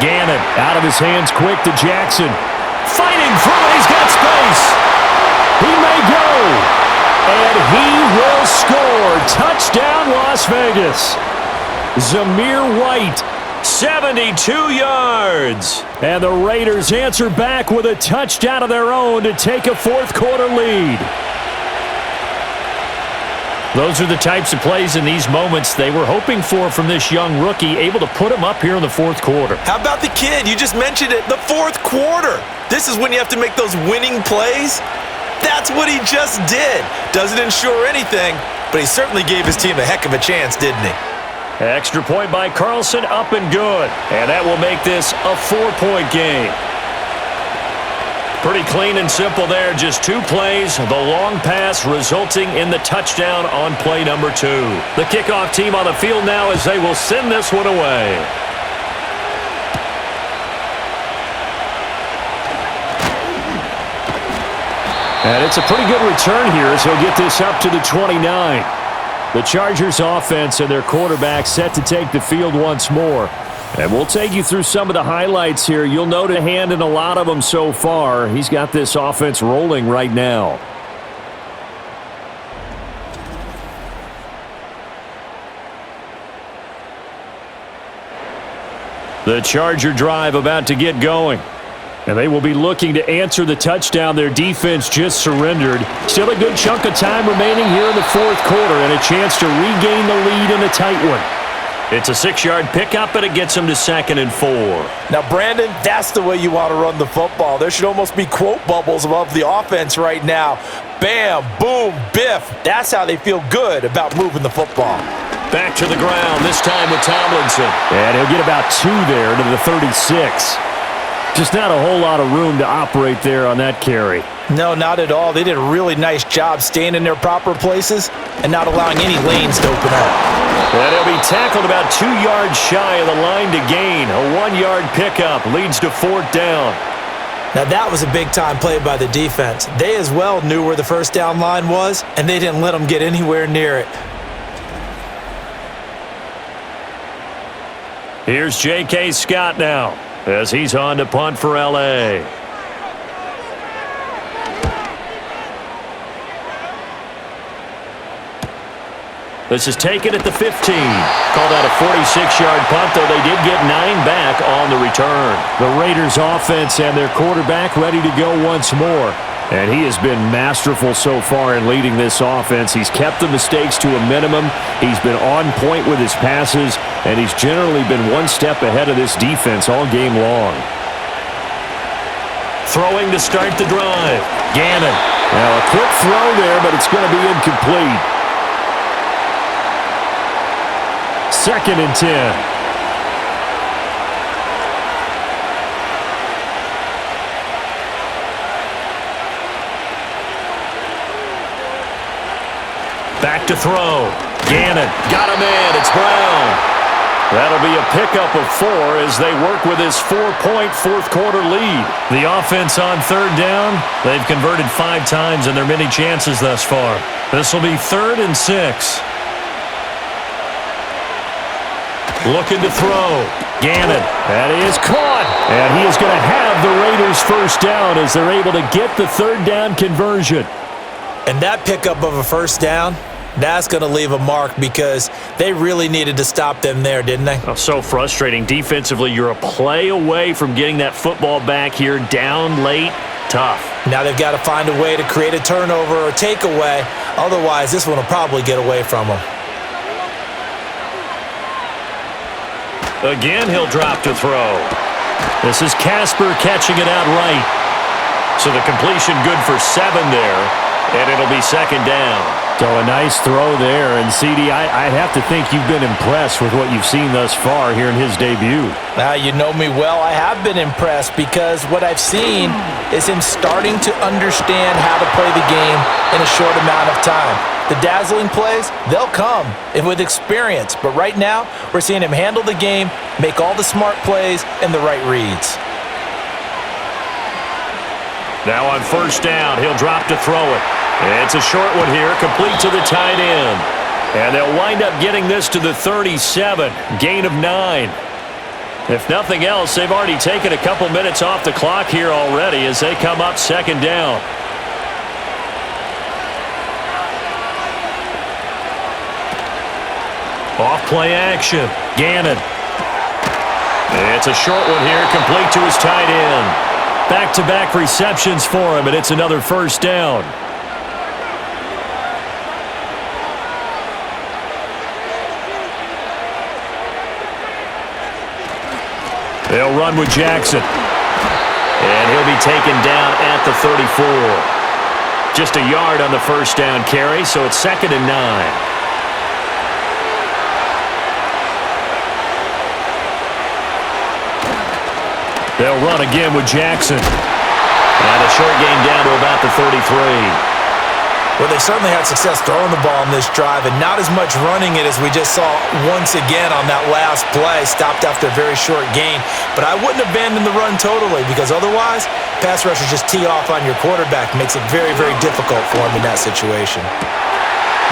Gannon out of his hands quick to Jackson. Fighting through it. He's got space. He may go. And he will score. Touchdown, Las Vegas. Zamir White. 72 yards. And the Raiders answer back with a touchdown of their own to take a 4th quarter lead. Those are the types of plays in these moments they were hoping for from this young rookie, able to put him up here in the 4th quarter. How about the kid? You just mentioned it, the 4th quarter. This is when you have to make those winning plays. That's what he just did. Doesn't ensure anything, but he certainly gave his team a heck of a chance, didn't he? Extra point by Carlson, up and good. And that will make this a 4-point game. Pretty clean and simple there. Just 2 plays. The long pass resulting in the touchdown on play number 2. The kickoff team on the field now as they will send this one away. And it's a pretty good return here as he'll get this up to the 29. The Chargers offense and their quarterback set to take the field once more. And we'll take you through some of the highlights here. You'll note a hand in a lot of them so far. He's got this offense rolling right now. The Charger drive about to get going. And they will be looking to answer the touchdown their defense just surrendered. Still a good chunk of time remaining here in the 4th quarter and a chance to regain the lead in a tight one. It's a 6-yard pickup, and it gets them to 2nd and 4. Now, Brandon, that's the way you want to run the football. There should almost be quote bubbles above the offense right now. Bam, boom, biff. That's how they feel good about moving the football. Back to the ground, this time with Tomlinson. And he'll get about 2 there to the 36. Just not a whole lot of room to operate there on that carry. No, not at all. They did a really nice job staying in their proper places and not allowing any lanes to open up. And he'll be tackled about 2 yards shy of the line to gain. A 1-yard pickup leads to 4th down. Now that was a big-time play by the defense. They as well knew where the first down line was, and they didn't let them get anywhere near it. Here's J.K. Scott now, as he's on to punt for L.A. This is taken at the 15. Called out a 46-yard punt, though they did get 9 back on the return. The Raiders offense and their quarterback ready to go once more. And he has been masterful so far in leading this offense. He's kept the mistakes to a minimum. He's been on point with his passes, and he's generally been one step ahead of this defense all game long. Throwing to start the drive. Gannon. Now a quick throw there, but it's going to be incomplete. 2nd and 10. Back to throw. Gannon got him in. It's Brown. That'll be a pickup of 4 as they work with his 4-point fourth-quarter lead. The offense on 3rd down, they've converted 5 times in their many chances thus far. This will be 3rd and 6. Looking to throw. Gannon. That is caught. And he is going to have the Raiders first down as they're able to get the 3rd down conversion. And that pickup of a first down, that's going to leave a mark because they really needed to stop them there, didn't they? Oh, so frustrating. Defensively, you're a play away from getting that football back here down late. Tough. Now they've got to find a way to create a turnover or takeaway. Otherwise, this one will probably get away from them. Again, he'll drop to throw. This is Casper catching it out right. So the completion good for 7 there, and it'll be 2nd down. So a nice throw there, and CD, I have to think you've been impressed with what you've seen thus far here in his debut. Now, you know me well. I have been impressed because what I've seen is him starting to understand how to play the game in a short amount of time. The dazzling plays, they'll come with experience, but right now we're seeing him handle the game, make all the smart plays, and the right reads. Now on 1st down, he'll drop to throw it. It's a short one here, complete to the tight end. And they'll wind up getting this to the 37, gain of 9. If nothing else, they've already taken a couple minutes off the clock here already as they come up 2nd down. Off play action. Gannon. It's a short one here, complete to his tight end. Back-to-back receptions for him, and it's another 1st down. They'll run with Jackson. And he'll be taken down at the 34. Just a yard on the 1st down carry, so it's 2nd and 9. They'll run again with Jackson. And a short gain down to about the 33. Well, they certainly had success throwing the ball in this drive and not as much running it as we just saw once again on that last play. Stopped after a very short gain. But I wouldn't abandon the run totally because otherwise, pass rushers just tee off on your quarterback. Makes it very, very difficult for him in that situation.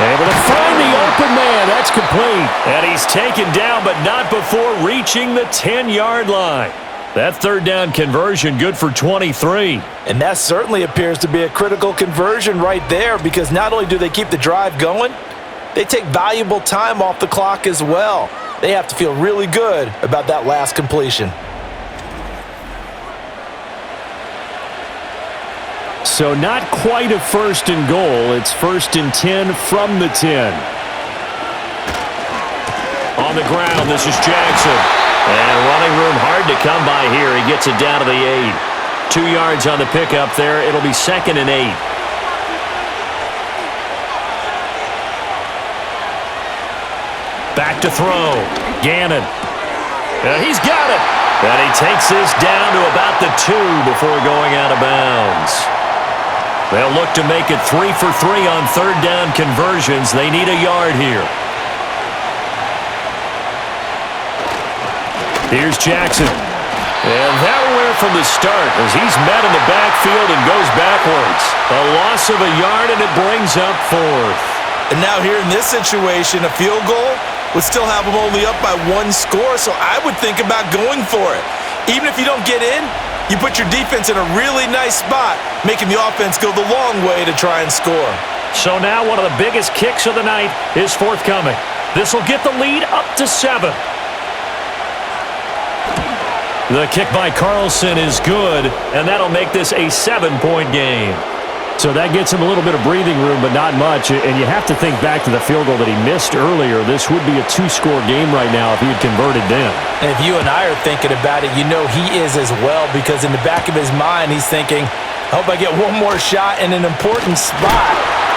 Able to find the open man. That's complete. And he's taken down, but not before reaching the 10-yard line. That 3rd down conversion good for 23. And that certainly appears to be a critical conversion right there because not only do they keep the drive going, they take valuable time off the clock as well. They have to feel really good about that last completion. So not quite a 1st and goal. It's 1st and 10 from the 10. On the ground, this is Jackson. And running room hard to come by here. He gets it down to the 8. 2 yards on the pickup there. It'll be 2nd and 8. Back to throw. Gannon. He's got it. And he takes this down to about the 2 before going out of bounds. They'll look to make it 3 for 3 on 3rd down conversions. They need a yard here. Here's Jackson. And that'll wear from the start as he's met in the backfield and goes backwards. A loss of a yard, and it brings up 4th. And now here in this situation, a field goal would still have them only up by 1 score, so I would think about going for it. Even if you don't get in, you put your defense in a really nice spot, making the offense go the long way to try and score. So now one of the biggest kicks of the night is forthcoming. This will get the lead up to 7. The kick by Carlson is good, and that'll make this a 7-point game. So that gets him a little bit of breathing room, but not much. And you have to think back to the field goal that he missed earlier. This would be a 2-score game right now if he had converted then. And if you and I are thinking about it, you know he is as well, because in the back of his mind, he's thinking, I hope I get one more shot in an important spot.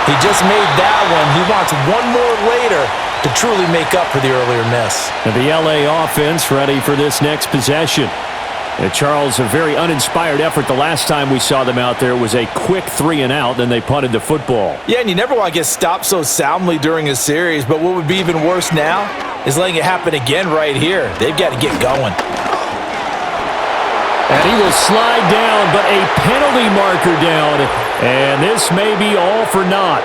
He just made that one. He wants one more later to truly make up for the earlier miss. And the LA offense ready for this next possession. Charles, a very uninspired effort the last time we saw them out there was a quick 3-and-out, then they punted the football. Yeah, and you never want to get stopped so soundly during a series, but what would be even worse now is letting it happen again right here. They've got to get going. And he will slide down, but a penalty marker down, and this may be all for naught.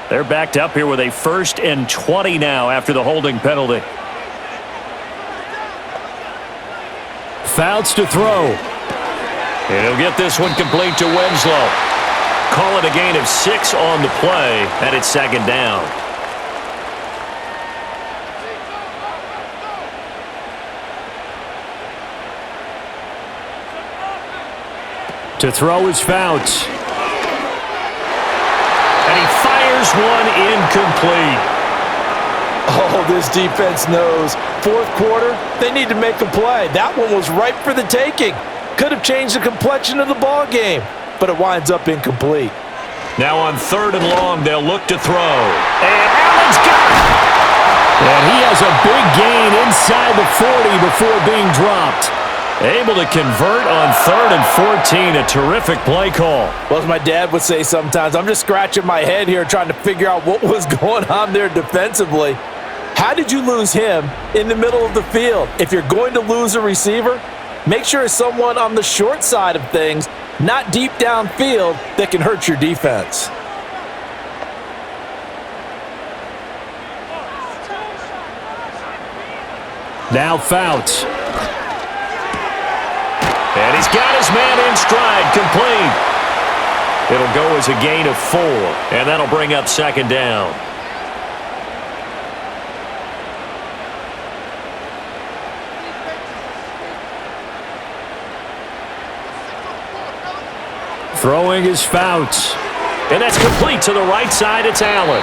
They're backed up here with a 1st and 20 now after the holding penalty. Fouts to throw. And he'll get this one complete to Winslow. Call it a gain of 6 on the play, and it's 2nd down. To throw is Fouts. And he fires one incomplete. Oh, this defense knows. 4th quarter, they need to make a play. That one was ripe for the taking. Could have changed the complexion of the ball game, but it winds up incomplete. Now on 3rd and long, they'll look to throw. And Allen's got it! And he has a big gain inside the 40 before being dropped. Able to convert on 3rd and 14. A terrific play call. Well, as my dad would say sometimes, I'm just scratching my head here trying to figure out what was going on there defensively. How did you lose him in the middle of the field? If you're going to lose a receiver, make sure it's someone on the short side of things, not deep downfield, that can hurt your defense. Now Fouts. And he's got his man in stride, complete. It'll go as a gain of 4, and that'll bring up 2nd down. Throwing is Fouts. And that's complete to the right side. It's Allen.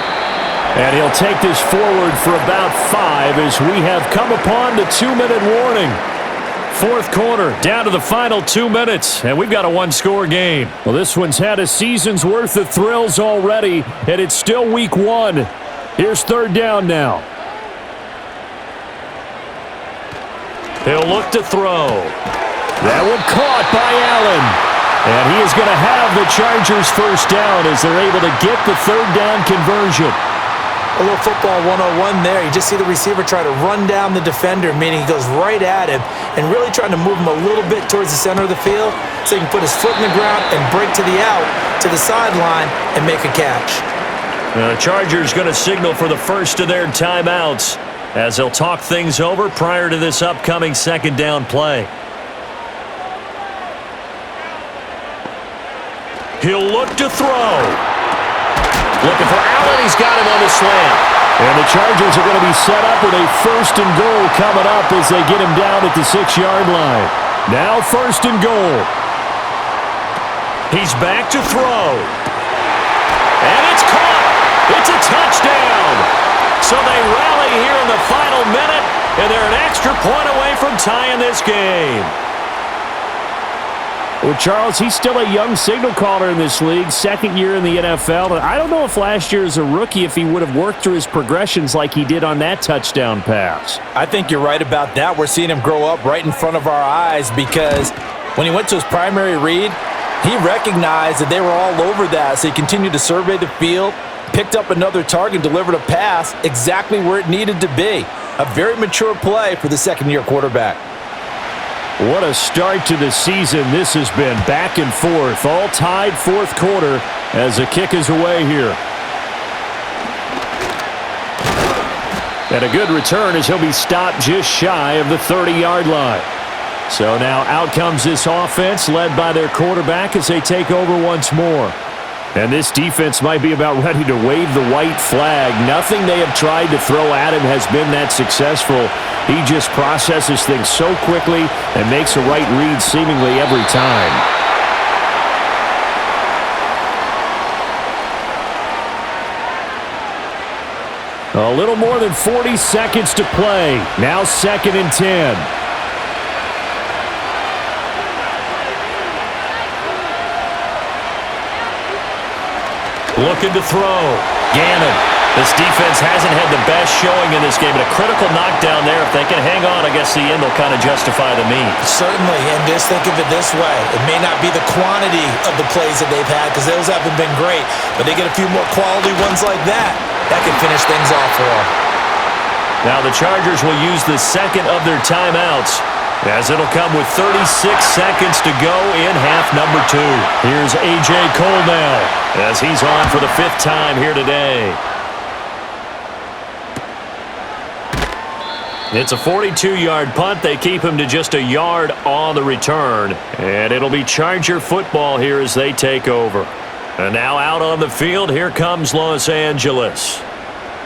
And he'll take this forward for about 5 as we have come upon the 2-minute warning. 4th quarter, down to the final 2 minutes, and we've got a 1-score game. Well, this one's had a season's worth of thrills already, and it's still week 1. Here's 3rd down now. He'll look to throw. That one caught by Allen. And he is going to have the Chargers 1st down as they're able to get the 3rd down conversion. A little football 101 there. You just see the receiver try to run down the defender, meaning he goes right at him and really trying to move him a little bit towards the center of the field so he can put his foot in the ground and break to the out, to the sideline, and make a catch. The Chargers going to signal for the first of their timeouts as they'll talk things over prior to this upcoming 2nd down play. He'll look to throw. Looking for Allen. He's got him on the slant. And the Chargers are going to be set up with a 1st and goal coming up as they get him down at the 6-yard line. Now 1st and goal. He's back to throw. And it's caught. It's a touchdown. So they rally here in the final minute, and they're an extra point away from tying this game. Well, Charles, he's still a young signal caller in this league, 2nd year in the NFL. I don't know if last year as a rookie if he would have worked through his progressions like he did on that touchdown pass. I think you're right about that. We're seeing him grow up right in front of our eyes because when he went to his primary read, he recognized that they were all over that, so he continued to survey the field, picked up another target, delivered a pass exactly where it needed to be. A very mature play for the 2nd-year quarterback. What a start to the season this has been. Back and forth, all tied 4th quarter as the kick is away here. And a good return as he'll be stopped just shy of the 30-yard line. So now out comes this offense led by their quarterback as they take over once more. And this defense might be about ready to wave the white flag. Nothing they have tried to throw at him has been that successful. He just processes things so quickly and makes a right read seemingly every time. A little more than 40 seconds to play. Now 2nd and 10. Looking to throw. Gannon. This defense hasn't had the best showing in this game, but a critical knockdown there. If they can hang on, I guess the end will kind of justify the means. Certainly, and just think of it this way. It may not be the quantity of the plays that they've had because those haven't been great, but they get a few more quality ones like that. That can finish things off for them. Now the Chargers will use the second of their timeouts, as it'll come with 36 seconds to go in half number 2. Here's A.J. Cole now, as he's on for the 5th time here today. It's a 42-yard punt. They keep him to just a yard on the return, and it'll be Charger football here as they take over. And now out on the field, here comes Los Angeles.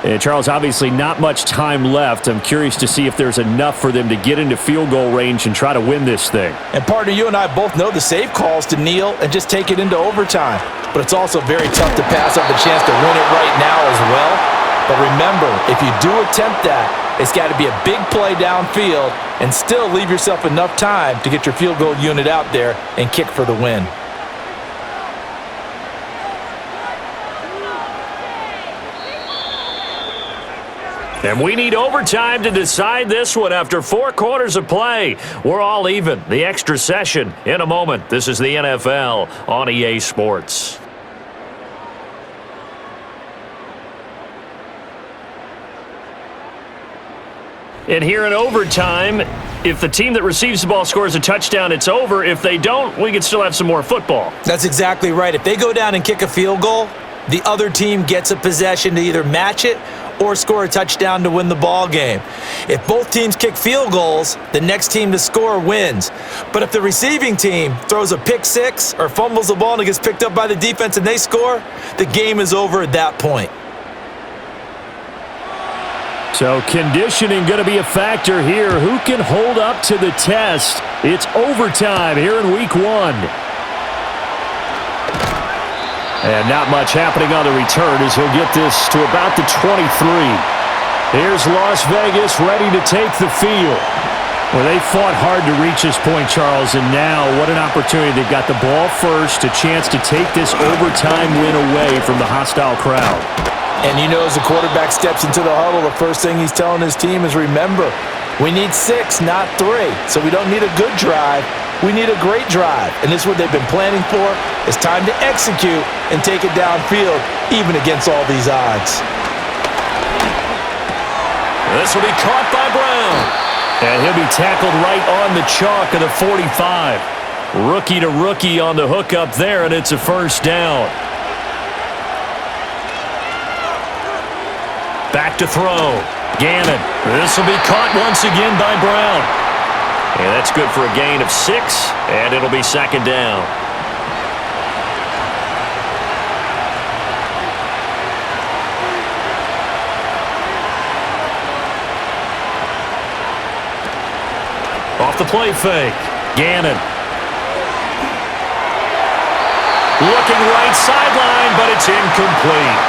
And Charles, obviously not much time left. I'm curious to see if there's enough for them to get into field goal range and try to win this thing. And partner, you and I both know the safe calls to kneel and just take it into overtime. But it's also very tough to pass up the chance to win it right now as well. But remember, if you do attempt that, it's got to be a big play downfield and still leave yourself enough time to get your field goal unit out there and kick for the win. And we need overtime to decide this one after 4 quarters of play. We're all even. The extra session in a moment. This is the NFL on EA Sports. And here in overtime, if the team that receives the ball scores a touchdown, it's over. If they don't, we can still have some more football. That's exactly right. If they go down and kick a field goal, the other team gets a possession to either match it or score a touchdown to win the ball game. If both teams kick field goals, the next team to score wins. But if the receiving team throws a pick six or fumbles the ball and it gets picked up by the defense and they score, the game is over at that point. So conditioning going to be a factor here. Who can hold up to the test? It's overtime here in week 1. And not much happening on the return as he'll get this to about the 23. Here's Las Vegas ready to take the field. Well, they fought hard to reach this point, Charles, and now what an opportunity. They've got the ball first, a chance to take this overtime win away from the hostile crowd. And you know, as the quarterback steps into the huddle, the first thing he's telling his team is, remember, we need 6, not 3. So we don't need a good drive. We need a great drive. And this is what they've been planning for. It's time to execute and take it downfield, even against all these odds. This will be caught by Brown. And he'll be tackled right on the chalk of the 45. Rookie to rookie on the hook up there, and it's a first down. Back to throw. Gannon. This will be caught once again by Brown. And that's good for a gain of 6, and it'll be second down. Off the play fake. Gannon. Looking right sideline, but it's incomplete.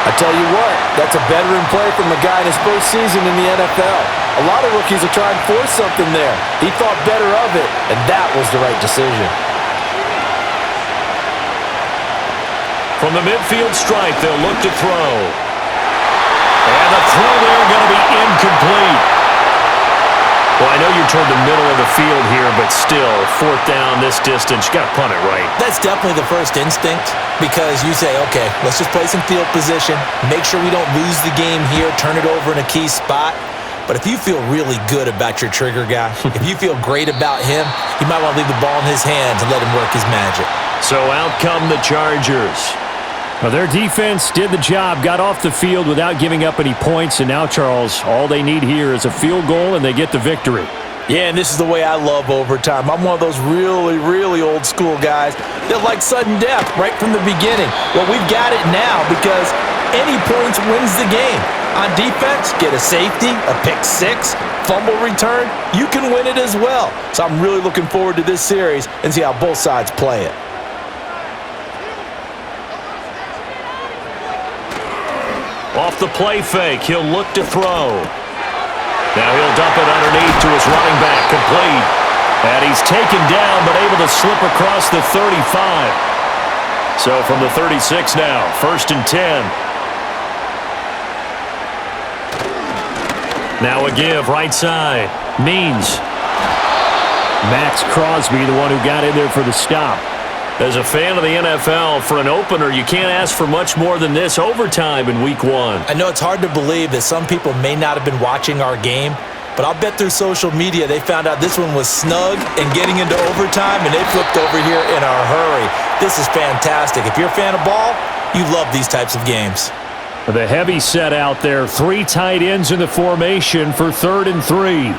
I tell you what, that's a veteran play from a guy in his first season in the NFL. A lot of rookies are trying to force something there. He thought better of it, and that was the right decision. From the midfield stripe, they'll look to throw. And the throw there going to be incomplete. Well, I know you're toward the middle of the field here, but still, 4th down this distance, you got to punt it right. That's definitely the first instinct, because you say, okay, let's just play some field position, make sure we don't lose the game here, turn it over in a key spot. But if you feel really good about your trigger guy, if you feel great about him, you might want to leave the ball in his hands and let him work his magic. So out come the Chargers. Well, their defense did the job, got off the field without giving up any points, and now, Charles, all they need here is a field goal, and they get the victory. Yeah, and this is the way I love overtime. I'm one of those really, really old school guys that like sudden death right from the beginning. Well, we've got it now because any points wins the game. On defense, get a safety, a pick six, fumble return, you can win it as well. So I'm really looking forward to this series and see how both sides play it. Off the play fake, he'll look to throw. Now he'll dump it underneath to his running back, complete. And he's taken down, but able to slip across the 35. So from the 36 now, 1st and 10. Now a give, right side. Means. Max Crosby, the one who got in there for the stop. As a fan of the NFL, for an opener, you can't ask for much more than this overtime in Week 1. I know it's hard to believe that some people may not have been watching our game, but I'll bet through social media they found out this one was snug and getting into overtime, and they flipped over here in a hurry. This is fantastic. If you're a fan of ball, you love these types of games. The heavy set out there, 3 tight ends in the formation for 3rd and 3.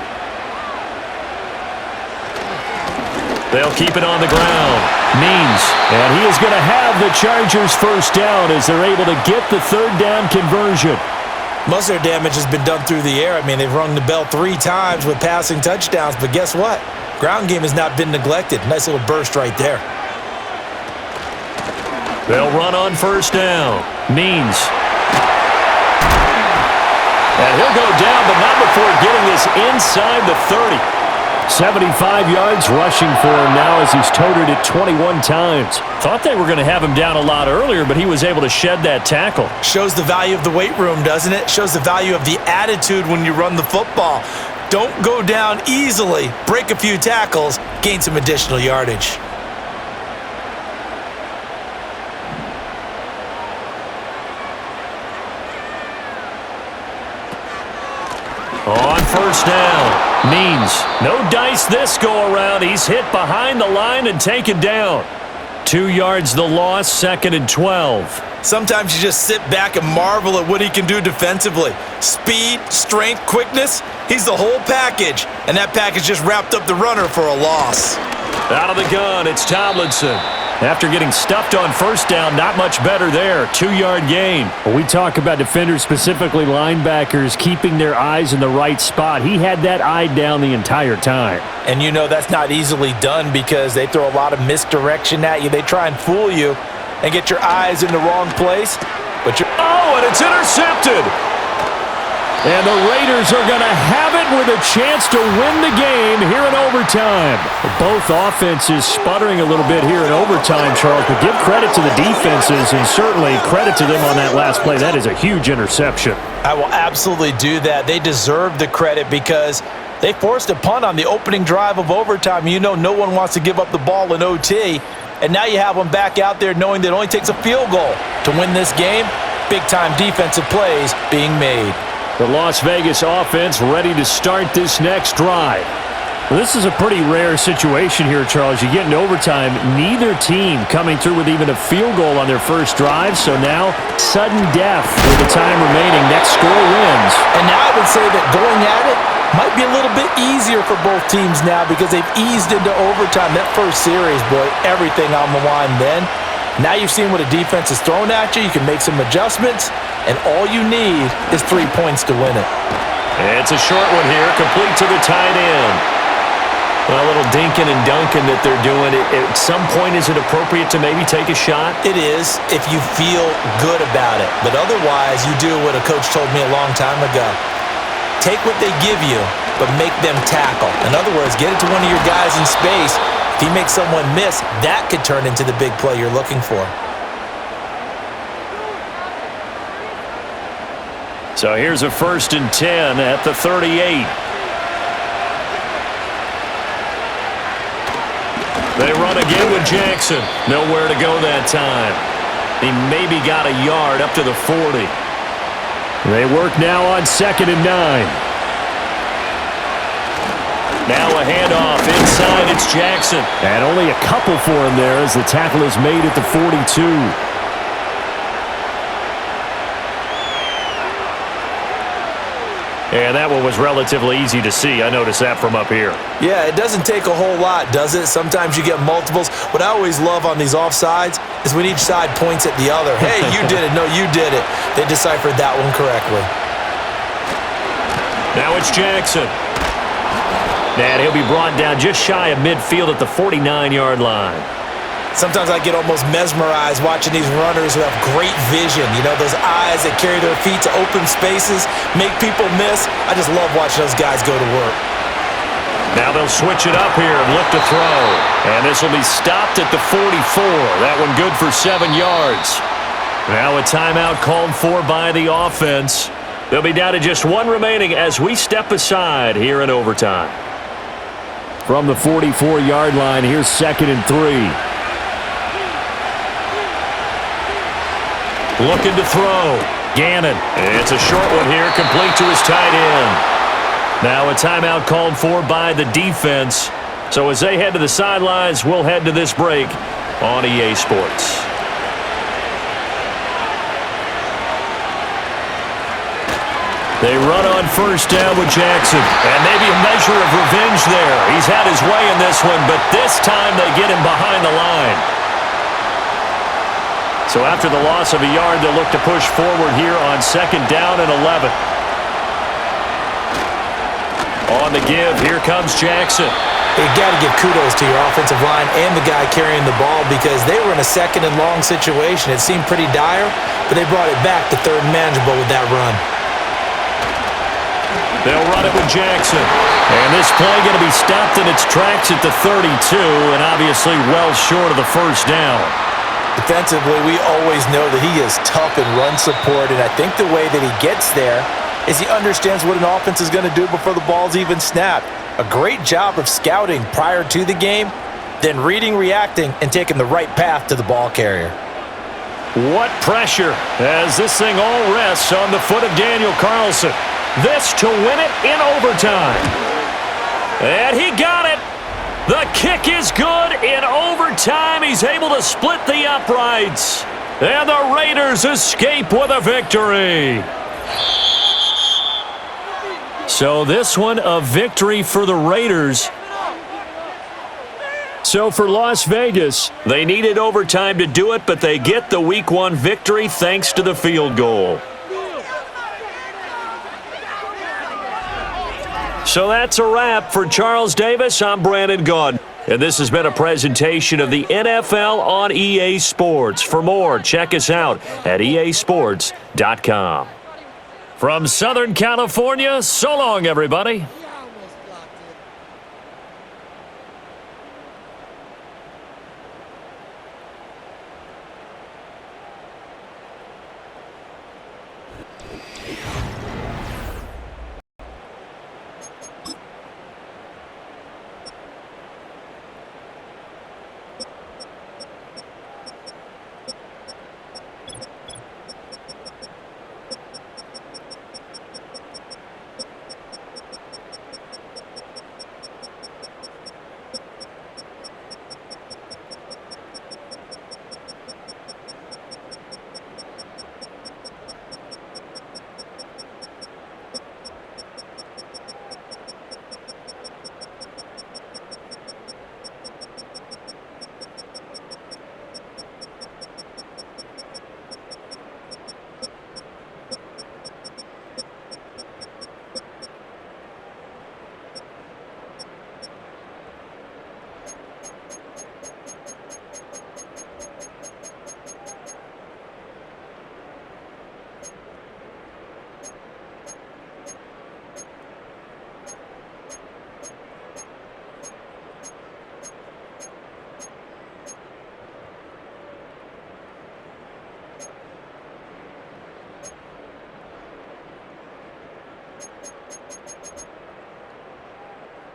They'll keep it on the ground. Means. And he is going to have the Chargers first down as they're able to get the 3rd down conversion. Most of their damage has been done through the air. I mean, they've rung the bell 3 times with passing touchdowns, but guess what? Ground game has not been neglected. Nice little burst right there. They'll run on 1st down. Means. And he'll go down, but not before getting this inside the 30. 75 yards rushing for him now as he's toted it 21 times. Thought they were going to have him down a lot earlier, but he was able to shed that tackle. Shows the value of the weight room, doesn't it? Shows the value of the attitude when you run the football. Don't go down easily. Break a few tackles, gain some additional yardage. On 1st down. Means. No dice this go around. He's hit behind the line and taken down. 2 yards the loss, 2nd and 12. Sometimes you just sit back and marvel at what he can do defensively. Speed, strength, quickness, he's the whole package. And that package just wrapped up the runner for a loss. Out of the gun, it's Tomlinson. After getting stuffed on 1st down, not much better there. 2-yard gain. When we talk about defenders, specifically linebackers, keeping their eyes in the right spot, he had that eye down the entire time. And you know that's not easily done because they throw a lot of misdirection at you. They try and fool you and get your eyes in the wrong place. But and it's intercepted. And the Raiders are going to have it with a chance to win the game here in overtime. Both offenses sputtering a little bit here in overtime, Charles, but give credit to the defenses and certainly credit to them on that last play. That is a huge interception. I will absolutely do that. They deserve the credit because they forced a punt on the opening drive of overtime. You know no one wants to give up the ball in OT. And now you have them back out there knowing that it only takes a field goal to win this game. Big-time defensive plays being made. The Las Vegas offense ready to start this next drive. Well, this is a pretty rare situation here, Charles. You get in overtime, neither team coming through with even a field goal on their first drive. So now, sudden death with the time remaining. Next score wins. And now I would say that going at it might be a little bit easier for both teams now because they've eased into overtime. That first series, boy, everything on the line then. Now you've seen what a defense is thrown at you. You can make some adjustments, and all you need is 3 points to win it. It's a short one here, complete to the tight end. A little dinking and dunking that they're doing. At some point, is it appropriate to maybe take a shot? It is if you feel good about it. But otherwise, you do what a coach told me a long time ago. Take what they give you, but make them tackle. In other words, get it to one of your guys in space. If he makes someone miss, that could turn into the big play you're looking for. So here's a 1st and 10 at the 38. They run again with Jackson. Nowhere to go that time. He maybe got a yard up to the 40. They work now on 2nd and 9. Now a handoff inside, it's Jackson. And only a couple for him there as the tackle is made at the 42. And that one was relatively easy to see. I noticed that from up here. Yeah, it doesn't take a whole lot, does it? Sometimes you get multiples. What I always love on these offsides is when each side points at the other. Hey, you did it. No, you did it. They deciphered that one correctly. Now it's Jackson. And he'll be brought down just shy of midfield at the 49-yard line. Sometimes I get almost mesmerized watching these runners who have great vision. You know, those eyes that carry their feet to open spaces, make people miss. I just love watching those guys go to work. Now they'll switch it up here and look to throw. And this will be stopped at the 44. That one good for 7 yards. Now a timeout called for by the offense. They'll be down to just one remaining as we step aside here in overtime. From the 44-yard line, here's 2nd and 3. Looking to throw. Gannon. It's a short one here, complete to his tight end. Now a timeout called for by the defense. So as they head to the sidelines, we'll head to this break on EA Sports. They run on first down with Jackson. And maybe a measure of revenge there. He's had his way in this one, but this time they get him behind the line. So after the loss of a yard, they'll look to push forward here on 2nd down and 11. On the give, here comes Jackson. You got to give kudos to your offensive line and the guy carrying the ball because they were in a 2nd and long situation. It seemed pretty dire, but they brought it back to 3rd and manageable with that run. They'll run it with Jackson. And this play going to be stopped in its tracks at the 32, and obviously well short of the first down. Defensively, we always know that he is tough in run support, and I think the way that he gets there is he understands what an offense is going to do before the ball's even snapped. A great job of scouting prior to the game, then reading, reacting, and taking the right path to the ball carrier. What pressure as this thing all rests on the foot of Daniel Carlson. This to win it in overtime. And he got it. The kick is good in overtime. He's able to split the uprights. And the Raiders escape with a victory. So this one, a victory for the Raiders. So for Las Vegas, they needed overtime to do it, but they get the Week 1 victory thanks to the field goal. So that's a wrap. For Charles Davis, I'm Brandon Gaudin. And this has been a presentation of the NFL on EA Sports. For more, check us out at easports.com. From Southern California, so long, everybody.